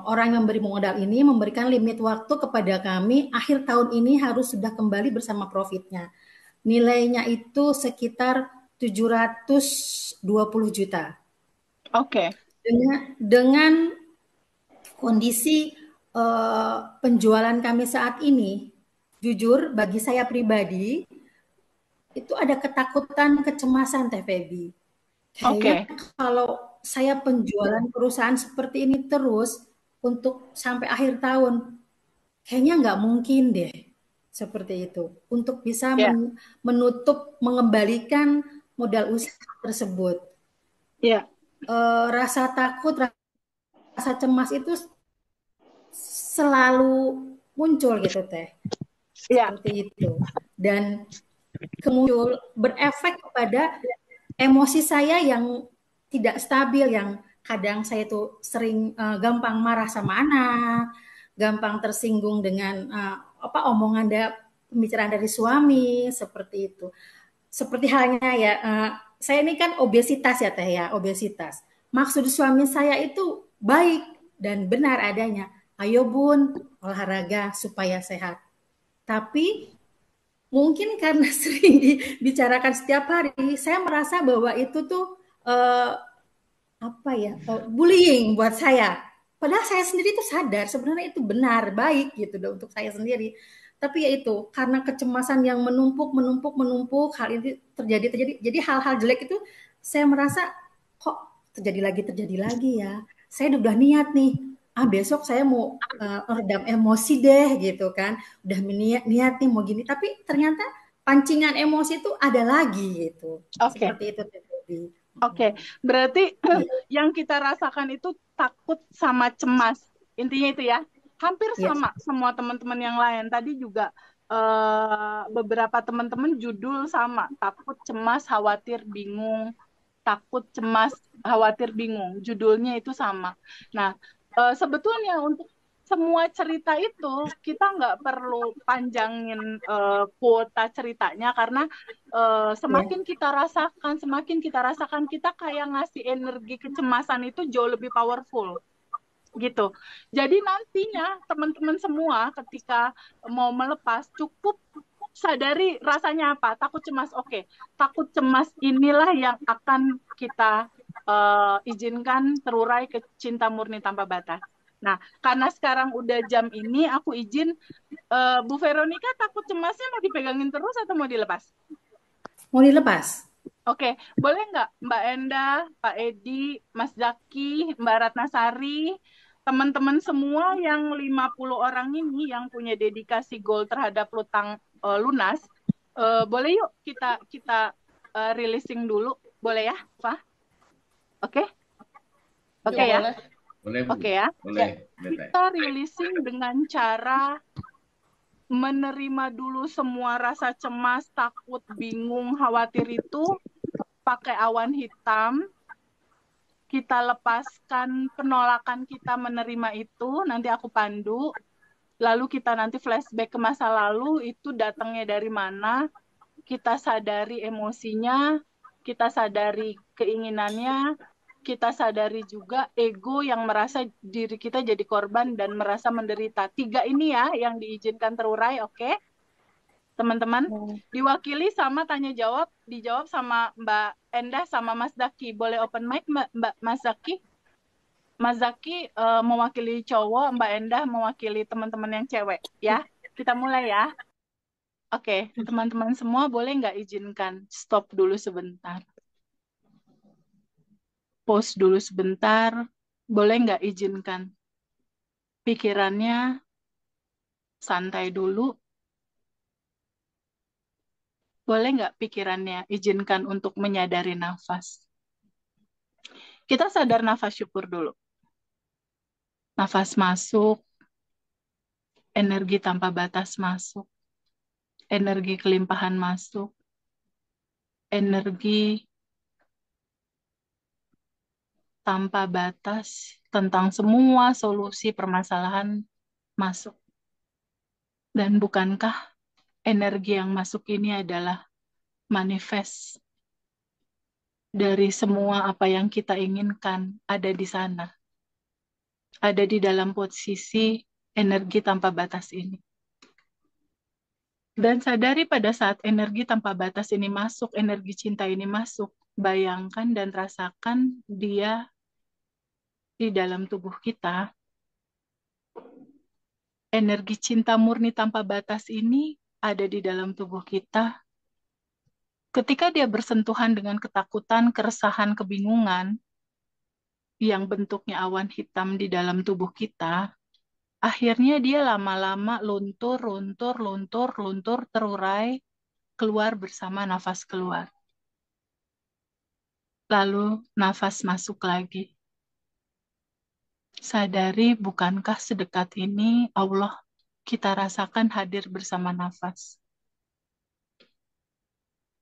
Speaker 8: orang yang memberi modal ini memberikan limit waktu kepada kami akhir tahun ini harus sudah kembali bersama profitnya. Nilainya itu sekitar 720 juta.
Speaker 1: Oke.
Speaker 8: Dengan kondisi penjualan kami saat ini, jujur bagi saya pribadi itu ada ketakutan, kecemasan Teh Febi. Kayaknya kalau saya penjualan perusahaan seperti ini terus untuk sampai akhir tahun, kayaknya nggak mungkin deh seperti itu untuk bisa menutup, mengembalikan modal usaha tersebut. Rasa takut, rasa cemas itu selalu muncul gitu Teh, seperti itu, dan kemudian berefek kepada emosi saya yang tidak stabil, yang kadang saya itu sering gampang marah sama anak, gampang tersinggung dengan omongan pembicaraan dari suami, seperti itu. Seperti halnya ya, saya ini kan obesitas ya Teh ya, obesitas. Maksud suami saya itu baik dan benar adanya. Ayo Bun, olahraga supaya sehat. Tapi mungkin karena sering dibicarakan setiap hari, saya merasa bahwa itu tuh bullying buat saya. Padahal saya sendiri tuh sadar sebenarnya itu benar, baik gitu untuk saya sendiri. Tapi ya itu karena kecemasan yang menumpuk, hal ini terjadi. Jadi hal-hal jelek itu saya merasa kok terjadi lagi ya. Saya udah niat nih, besok saya mau redam emosi deh gitu kan. Udah niat nih mau gini, tapi ternyata pancingan emosi itu ada lagi gitu. Seperti itu terjadi.
Speaker 1: Berarti yang kita rasakan itu takut sama cemas. Intinya itu ya. Hampir sama semua teman-teman yang lain. Tadi juga beberapa teman-teman judul sama. Takut, cemas, khawatir, bingung. Takut, cemas, khawatir, bingung. Judulnya itu sama. Nah, sebetulnya untuk semua cerita itu kita nggak perlu panjangin kuota ceritanya karena semakin kita rasakan kita kayak ngasih energi kecemasan itu jauh lebih powerful gitu. Jadi nantinya teman-teman semua ketika mau melepas cukup sadari rasanya apa, takut cemas. Takut cemas inilah yang akan kita izinkan terurai ke cinta murni tanpa batas. Nah, karena sekarang udah jam ini, aku izin Bu Veronica, takut cemasnya mau dipegangin terus atau mau dilepas?
Speaker 8: Mau dilepas.
Speaker 1: Boleh nggak Mbak Endah, Pak Edi, Mas Zaki, Mbak Ratnasari, teman-teman semua yang 50 orang ini yang punya dedikasi goal terhadap lunas, boleh yuk kita releasing dulu, boleh ya, Pak? Oke ya?
Speaker 5: Boleh,
Speaker 1: ya.
Speaker 5: Boleh.
Speaker 1: Kita releasing dengan cara menerima dulu semua rasa cemas, takut, bingung, khawatir itu pakai awan hitam. Kita lepaskan penolakan kita menerima itu, nanti aku pandu. Lalu kita nanti flashback ke masa lalu, itu datangnya dari mana, kita sadari emosinya, kita sadari keinginannya, kita sadari juga ego yang merasa diri kita jadi korban dan merasa menderita. 3 ini ya yang diizinkan terurai, oke? Teman-teman, diwakili sama tanya jawab, dijawab sama Mbak Endah sama Mas Zaki. Boleh open mic Mas Zaki? Mas Zaki mewakili cowok, Mbak Endah mewakili teman-teman yang cewek, ya. Kita mulai ya. Teman-teman semua boleh nggak izinkan stop dulu sebentar? Pause dulu sebentar, boleh nggak izinkan pikirannya santai dulu, boleh nggak pikirannya izinkan untuk menyadari nafas, Kita sadar nafas syukur dulu. Nafas masuk, energi tanpa batas masuk, energi kelimpahan masuk, energi tanpa batas tentang semua solusi permasalahan masuk. Dan bukankah energi yang masuk ini adalah manifest dari semua apa yang kita inginkan ada di sana, ada di dalam posisi energi tanpa batas ini. Dan sadari pada saat energi tanpa batas ini masuk, energi cinta ini masuk, bayangkan dan rasakan dia di dalam tubuh kita. Energi cinta murni tanpa batas ini ada di dalam tubuh kita. Ketika dia bersentuhan dengan ketakutan, keresahan, kebingungan, yang bentuknya awan hitam di dalam tubuh kita, akhirnya dia lama-lama luntur, terurai, keluar bersama nafas keluar. Lalu nafas masuk lagi. Sadari bukankah sedekat ini Allah kita rasakan hadir bersama nafas.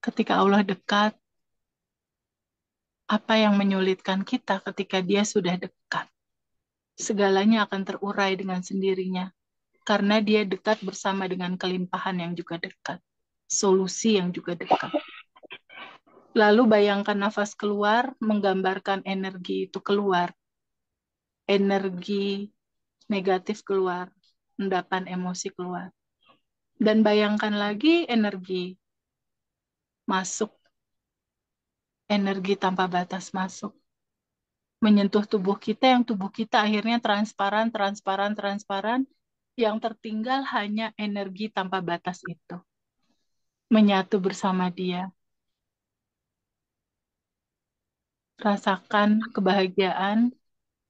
Speaker 1: Ketika Allah dekat, apa yang menyulitkan kita ketika dia sudah dekat? Segalanya akan terurai dengan sendirinya. Karena dia dekat bersama dengan kelimpahan yang juga dekat. Solusi yang juga dekat. Lalu bayangkan nafas keluar, menggambarkan energi itu keluar. Energi negatif keluar. Endapan emosi keluar. Dan bayangkan lagi energi masuk. Energi tanpa batas masuk. Menyentuh tubuh kita, yang tubuh kita akhirnya transparan. Yang tertinggal hanya energi tanpa batas itu. Menyatu bersama dia. Rasakan kebahagiaan,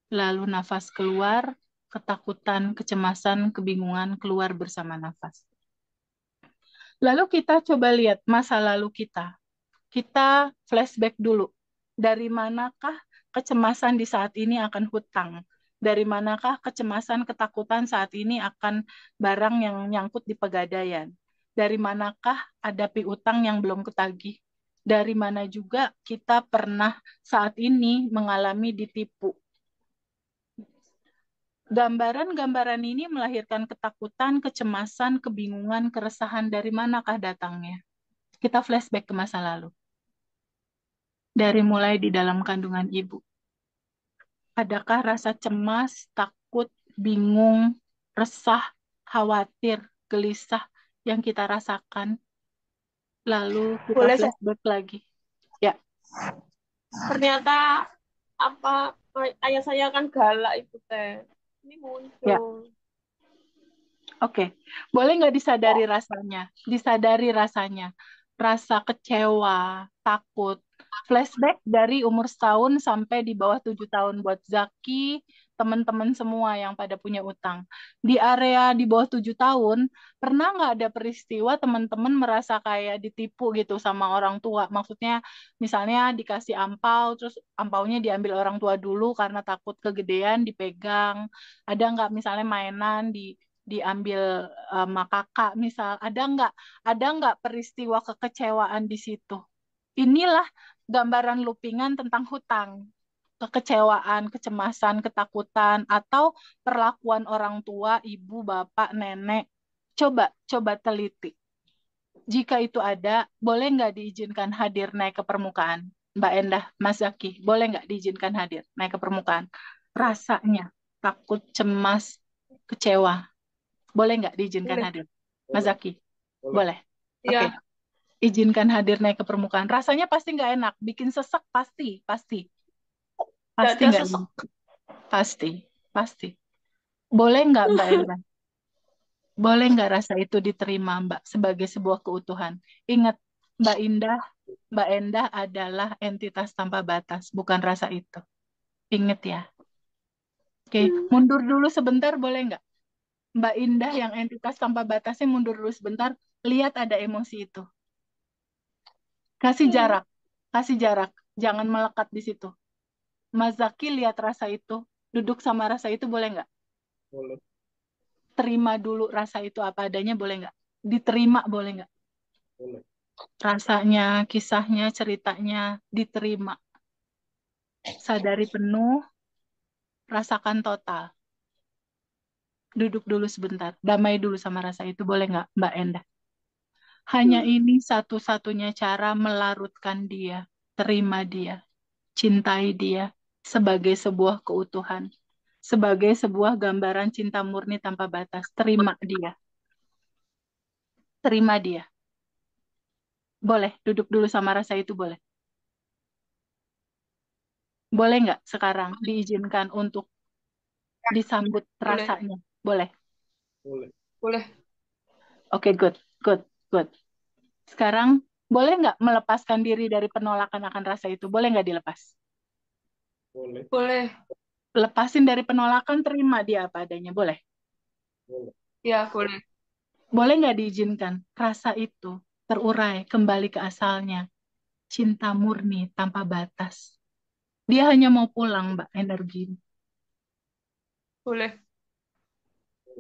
Speaker 1: lalu nafas keluar, ketakutan, kecemasan, kebingungan keluar bersama nafas. Lalu kita coba lihat masa lalu kita. Kita flashback dulu. Dari manakah kecemasan di saat ini akan hutang? Dari manakah kecemasan, ketakutan saat ini akan barang yang nyangkut di pegadaian? Dari manakah ada piutang yang belum ketagih? Dari mana juga kita pernah saat ini mengalami ditipu? Gambaran-gambaran ini melahirkan ketakutan, kecemasan, kebingungan, keresahan. Dari manakah datangnya? Kita flashback ke masa lalu. Dari mulai di dalam kandungan ibu. Adakah rasa cemas, takut, bingung, resah, khawatir, gelisah yang kita rasakan? Lalu kita
Speaker 3: Boleh saya?
Speaker 1: flashback lagi. Ya,
Speaker 3: Ternyata apa ayah saya kan galak itu teh. Ini
Speaker 1: ya.
Speaker 3: muncul.
Speaker 1: Oke. Boleh nggak disadari rasanya? Disadari rasanya. Rasa kecewa, takut. Flashback dari umur 1 sampai di bawah 7 tahun buat Zaki, teman-teman semua yang pada punya utang. Di area di bawah 7 tahun, pernah nggak ada peristiwa teman-teman merasa kayak ditipu gitu sama orang tua? Maksudnya misalnya dikasih ampau, terus ampaunya diambil orang tua dulu karena takut kegedean, dipegang. Ada nggak misalnya mainan diambil sama kakak misal, ada nggak peristiwa kekecewaan di situ? Inilah gambaran loopingan tentang hutang, kekecewaan, kecemasan, ketakutan, atau perlakuan orang tua, ibu, bapak, nenek. Coba teliti. Jika itu ada, boleh nggak diizinkan hadir naik ke permukaan? Mbak Endah, Mas Zaki, boleh nggak diizinkan hadir naik ke permukaan? Rasanya takut, cemas, kecewa. Boleh nggak diizinkan
Speaker 3: Boleh.
Speaker 1: hadir? Mas Zaki, boleh. Oke.
Speaker 3: Iya.
Speaker 1: Izinkan hadir naik ke permukaan. Rasanya pasti nggak enak, bikin sesek pasti. Pasti
Speaker 3: Ada
Speaker 1: nggak
Speaker 3: sesek.
Speaker 1: enak? Pasti. Boleh nggak Mbak Endah? Boleh nggak rasa itu diterima Mbak sebagai sebuah keutuhan? Ingat, Mbak Endah adalah entitas tanpa batas, bukan rasa itu. Ingat ya. Oke, mundur dulu sebentar boleh nggak? Mbak Indah yang entitas tanpa batasnya mundur dulu sebentar, lihat ada emosi itu. Kasih jarak, jangan melekat di situ. Mas Zaki lihat rasa itu, duduk sama rasa itu boleh nggak?
Speaker 6: Boleh.
Speaker 1: Terima dulu rasa itu apa adanya boleh nggak? Diterima boleh nggak?
Speaker 6: Boleh.
Speaker 1: Rasanya, kisahnya, ceritanya diterima. Sadari penuh, rasakan total. Duduk dulu sebentar, damai dulu sama rasa itu boleh nggak, Mbak Endah? Hanya ini satu-satunya cara melarutkan dia, terima dia, cintai dia sebagai sebuah keutuhan, sebagai sebuah gambaran cinta murni tanpa batas. Terima dia, terima dia. Boleh, duduk dulu sama rasa itu boleh. Boleh nggak sekarang diizinkan untuk disambut
Speaker 4: Boleh.
Speaker 1: rasanya? Boleh.
Speaker 6: Boleh.
Speaker 4: Boleh.
Speaker 1: Oke, good, good, good. Sekarang boleh nggak melepaskan diri dari penolakan akan rasa itu? Boleh nggak dilepas?
Speaker 6: Boleh.
Speaker 4: Boleh.
Speaker 1: Lepasin dari penolakan, terima dia apa adanya. Boleh?
Speaker 6: Boleh.
Speaker 4: Ya, boleh.
Speaker 1: Boleh nggak diizinkan rasa itu terurai kembali ke asalnya? Cinta murni tanpa batas. Dia hanya mau pulang, Mbak, energi.
Speaker 4: Boleh.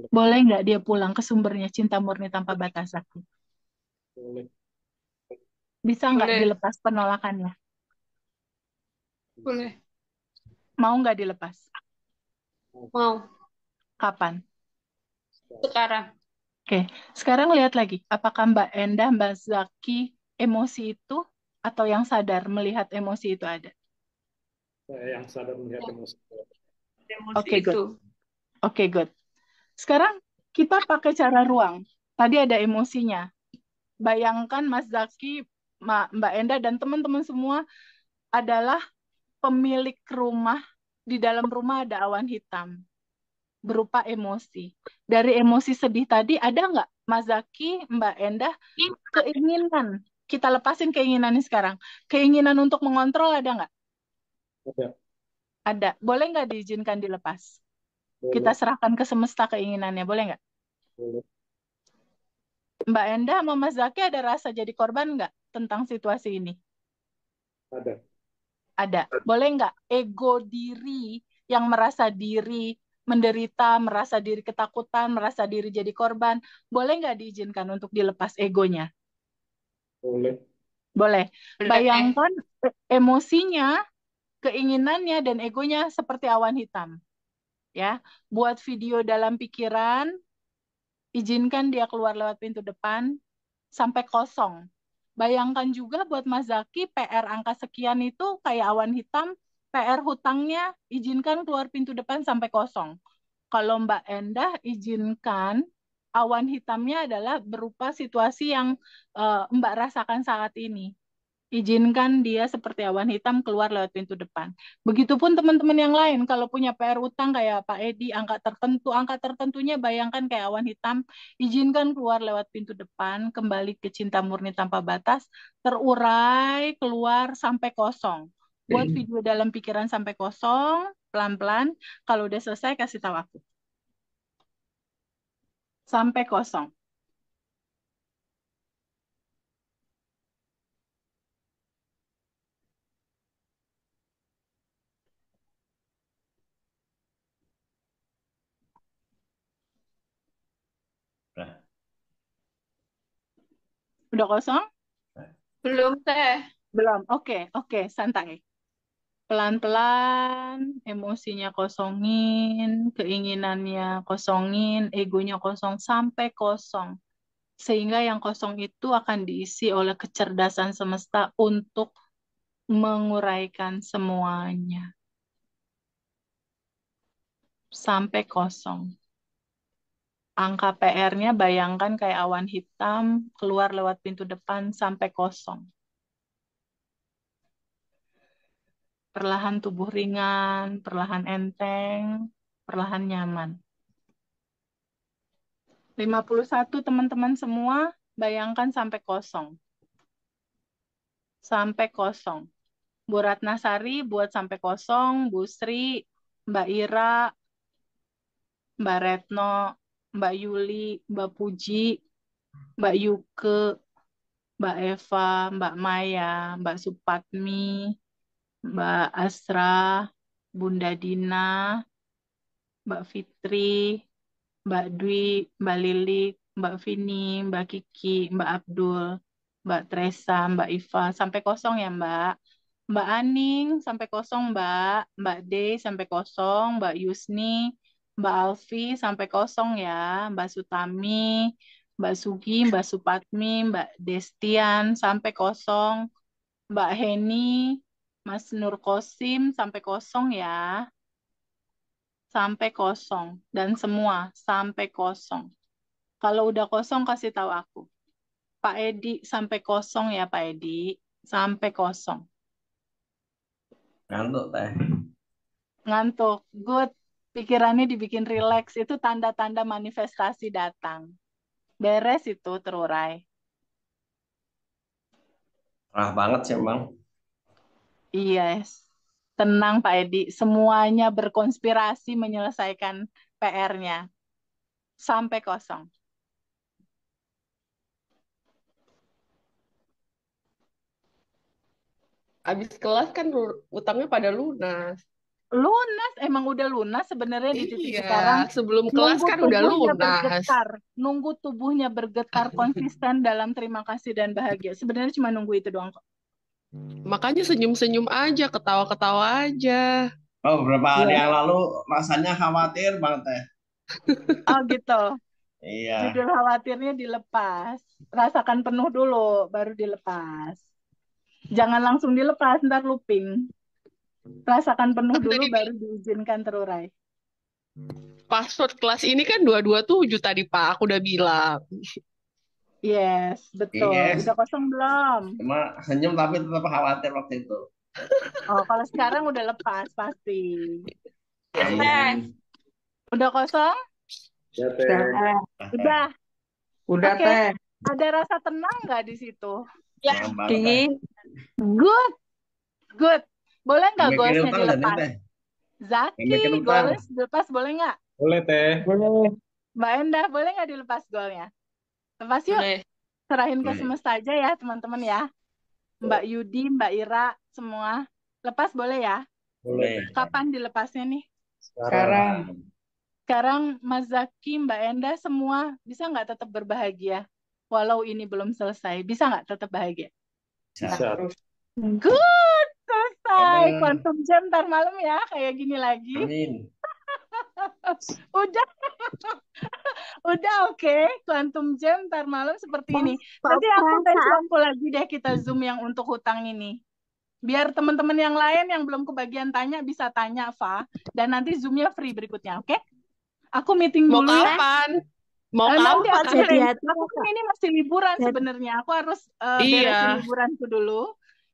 Speaker 1: Boleh nggak dia pulang ke sumbernya cinta murni tanpa batas aku?
Speaker 6: Boleh.
Speaker 1: Bisa nggak
Speaker 4: Boleh.
Speaker 1: dilepas penolakannya?
Speaker 4: Boleh.
Speaker 1: Mau nggak dilepas?
Speaker 4: Mau.
Speaker 1: Kapan?
Speaker 4: Sekarang.
Speaker 1: Oke, sekarang lihat lagi. Apakah Mbak Endah, Mbak Zaki emosi itu atau yang sadar melihat emosi itu ada?
Speaker 6: Saya yang sadar melihat emosi.
Speaker 4: Emosi
Speaker 1: Oke, good.
Speaker 4: itu.
Speaker 1: Oke, good. Sekarang kita pakai cara ruang. Tadi ada emosinya. Bayangkan Mas Zaki, Mbak Endah, dan teman-teman semua adalah pemilik rumah. Di dalam rumah ada awan hitam berupa emosi. Dari emosi sedih tadi ada nggak Mas Zaki, Mbak Endah, keinginan? Kita lepasin keinginannya sekarang. Keinginan untuk mengontrol ada nggak?
Speaker 6: Ada.
Speaker 1: Ada. Boleh nggak diizinkan dilepas?
Speaker 6: Boleh.
Speaker 1: Kita serahkan ke semesta keinginannya. Boleh nggak?
Speaker 6: Boleh.
Speaker 1: Mbak Endah sama Mas Zaki ada rasa jadi korban nggak tentang situasi ini?
Speaker 6: Ada.
Speaker 1: Ada. Boleh nggak ego diri yang merasa diri menderita, merasa diri ketakutan, merasa diri jadi korban, boleh nggak diizinkan untuk dilepas egonya?
Speaker 6: Boleh.
Speaker 1: Boleh.
Speaker 4: Boleh.
Speaker 1: Bayangkan emosinya, keinginannya, dan egonya seperti awan hitam. Ya, buat video dalam pikiran, izinkan dia keluar lewat pintu depan sampai kosong. Bayangkan juga buat Mas Zaki, PR angka sekian itu kayak awan hitam, PR hutangnya izinkan keluar pintu depan sampai kosong. Kalau Mbak Endah izinkan awan hitamnya adalah berupa situasi yang Mbak rasakan saat ini. Izinkan dia seperti awan hitam keluar lewat pintu depan. Begitupun teman-teman yang lain, kalau punya PR utang kayak Pak Edi, angka tertentunya bayangkan kayak awan hitam, izinkan keluar lewat pintu depan, kembali ke cinta murni tanpa batas, terurai, keluar sampai kosong. Buat video dalam pikiran sampai kosong, pelan-pelan, kalau udah selesai kasih tahu aku. Sampai kosong.
Speaker 5: Nah,
Speaker 1: Udah kosong?
Speaker 4: Belum, Teh.
Speaker 1: Belum. Oke, oke, santai. Pelan-pelan, emosinya kosongin, keinginannya kosongin, egonya kosong sampai kosong. Sehingga yang kosong itu akan diisi oleh kecerdasan semesta untuk menguraikan semuanya. Sampai kosong. Angka PR-nya bayangkan kayak awan hitam, keluar lewat pintu depan sampai kosong. Perlahan tubuh ringan, perlahan enteng, perlahan nyaman. 51 teman-teman semua, bayangkan sampai kosong. Sampai kosong. Bu Ratnasari buat sampai kosong, Bu Sri, Mbak Ira, Mbak Retno, Mbak Yuli, Mbak Puji, Mbak Yuke, Mbak Eva, Mbak Maya, Mbak Supatmi, Mbak Asra, Bunda Dina, Mbak Fitri, Mbak Dwi, Mbak Lilik, Mbak Vini, Mbak Kiki, Mbak Abdul, Mbak Tresa, Mbak Iva, sampai kosong ya Mbak. Mbak Aning, sampai kosong Mbak. Mbak D, sampai kosong. Mbak Yusni, Mbak Alfi, sampai kosong ya. Mbak Sutami, Mbak Sugi, Mbak Supatmi, Mbak Destian, sampai kosong. Mbak Heni, Mas Nur Kosim, sampai kosong ya. Sampai kosong. Dan semua sampai kosong. Kalau udah kosong kasih tahu aku. Pak Edi sampai kosong ya Pak Edi. Sampai kosong.
Speaker 5: Ngantuk teh.
Speaker 1: Ngantuk. Good. Pikirannya dibikin rileks. Itu tanda-tanda manifestasi datang. Beres itu terurai.
Speaker 5: Parah banget sih emang.
Speaker 1: Yes. Tenang Pak Edi. Semuanya berkonspirasi menyelesaikan PR-nya. Sampai kosong.
Speaker 3: Habis kelas kan utangnya pada lunas.
Speaker 1: Lunas, emang udah lunas sebenarnya di titik
Speaker 3: Iya,
Speaker 1: sekarang.
Speaker 3: sebelum kelas
Speaker 1: Nunggu
Speaker 3: kan udah
Speaker 1: tubuhnya
Speaker 3: lunas.
Speaker 1: bergetar, nunggu tubuhnya bergetar konsisten dalam terima kasih dan bahagia. Sebenarnya cuma nunggu itu doang kok.
Speaker 3: Makanya senyum-senyum aja, ketawa-ketawa aja.
Speaker 5: Oh, beberapa hari
Speaker 1: Iya.
Speaker 5: yang lalu rasanya khawatir banget teh.
Speaker 1: Oh gitu.
Speaker 5: Iya.
Speaker 1: Judul khawatirnya dilepas. Rasakan penuh dulu, baru dilepas. Jangan langsung dilepas, ntar looping. Rasakan penuh
Speaker 3: Kan
Speaker 1: dulu,
Speaker 3: tadi
Speaker 1: baru diizinkan terurai.
Speaker 3: password kelas ini kan 227 tadi Pak, aku udah bilang.
Speaker 1: Yes, betul.
Speaker 5: Yes.
Speaker 1: Udah kosong belum?
Speaker 5: Cuma senyum tapi tetap khawatir waktu itu.
Speaker 1: Oh, kalau sekarang udah lepas pasti.
Speaker 5: Amin.
Speaker 1: Udah kosong?
Speaker 9: Ya, Teh.
Speaker 1: Udah.
Speaker 4: Udah
Speaker 1: Oke.
Speaker 4: teh.
Speaker 1: Ada rasa tenang nggak di situ?
Speaker 5: Sayang banget, Teh.
Speaker 4: Dingin.
Speaker 1: Good. Good. Boleh nggak
Speaker 5: Yang mikirin
Speaker 1: goalsnya
Speaker 5: utang jadi
Speaker 1: dilepas?
Speaker 5: teh.
Speaker 1: Zaki,
Speaker 5: Yang mikirin utang.
Speaker 1: goals dilepas boleh nggak?
Speaker 9: Boleh, Teh.
Speaker 4: Boleh.
Speaker 1: Mbak Endah, boleh nggak dilepas goalnya? Lepas yuk.
Speaker 4: Boleh.
Speaker 1: Serahin ke
Speaker 5: Boleh.
Speaker 1: semesta aja ya teman-teman ya. Mbak Yudi, Mbak Ira, semua. Lepas boleh ya?
Speaker 5: Boleh.
Speaker 1: Kapan dilepasnya nih?
Speaker 4: Sekarang.
Speaker 1: Sekarang Mas Zaki, Mbak Endah, semua bisa nggak tetap berbahagia? Walau ini belum selesai. Bisa nggak tetap bahagia?
Speaker 9: Bisa.
Speaker 1: Good. Selesai.
Speaker 5: Amin.
Speaker 1: Quantum Jam ntar malam ya. Kayak gini lagi.
Speaker 5: Amin.
Speaker 1: Udah. Udah oke. Quantum Jam ntar malam seperti ini. Nanti aku kasih waktu lagi deh kita Zoom yang untuk hutang ini. Biar teman-teman yang lain yang belum kebagian tanya bisa tanya, Fa. Dan nanti Zoom-nya free berikutnya, oke? Aku meeting
Speaker 3: Mau
Speaker 1: dulu ya.
Speaker 3: kapan? Mau
Speaker 1: Nanti
Speaker 3: kapan?
Speaker 1: aku arrange. Aku kan ini masih liburan sebenarnya. Aku harus beresin
Speaker 3: Iya,
Speaker 1: liburanku dulu.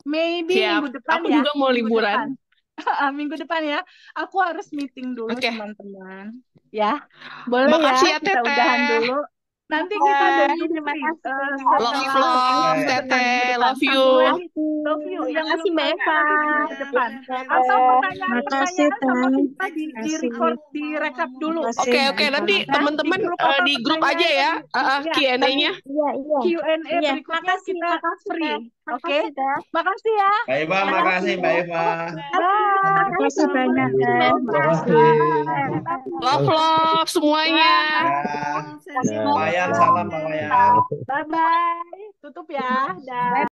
Speaker 1: Maybe
Speaker 3: siap.
Speaker 1: minggu depan
Speaker 3: Aku
Speaker 1: ya.
Speaker 3: juga mau
Speaker 1: Minggu
Speaker 3: liburan.
Speaker 1: depan. Minggu depan ya. Aku harus meeting dulu
Speaker 3: Oke.
Speaker 1: teman-teman. Ya. Boleh
Speaker 3: Makasih ya,
Speaker 1: kita udahan
Speaker 3: Teteh.
Speaker 1: dulu. Nanti kita ada Zoom free.
Speaker 3: Love, love, Teteh. Love you.
Speaker 1: Love you. Yang
Speaker 2: Makasih,
Speaker 1: belum
Speaker 2: Mbak
Speaker 1: tanya
Speaker 2: Eva.
Speaker 1: nanti minggu depan. Atau pertanyaan-pertanyaan sama kita di record, di recap dulu.
Speaker 3: Oke, oke. Nanti teman-teman di grup aja ya Q&A-nya.
Speaker 2: Iya, iya.
Speaker 1: Q&A
Speaker 2: Iya,
Speaker 1: berikutnya
Speaker 2: makasih,
Speaker 1: kita
Speaker 2: makasih,
Speaker 1: free.
Speaker 2: Teh.
Speaker 1: Oke?
Speaker 2: Makasih, Teh.
Speaker 1: Makasih ya.
Speaker 5: Mbak Eva, makasih Mbak Eva.
Speaker 1: Bye.
Speaker 2: Makasih banyak, Teh.
Speaker 9: Makasih.
Speaker 3: Love, love semuanya.
Speaker 5: Ya. Wayan, salam Bang Wayan.
Speaker 1: Bye-bye. Tutup ya. Dah.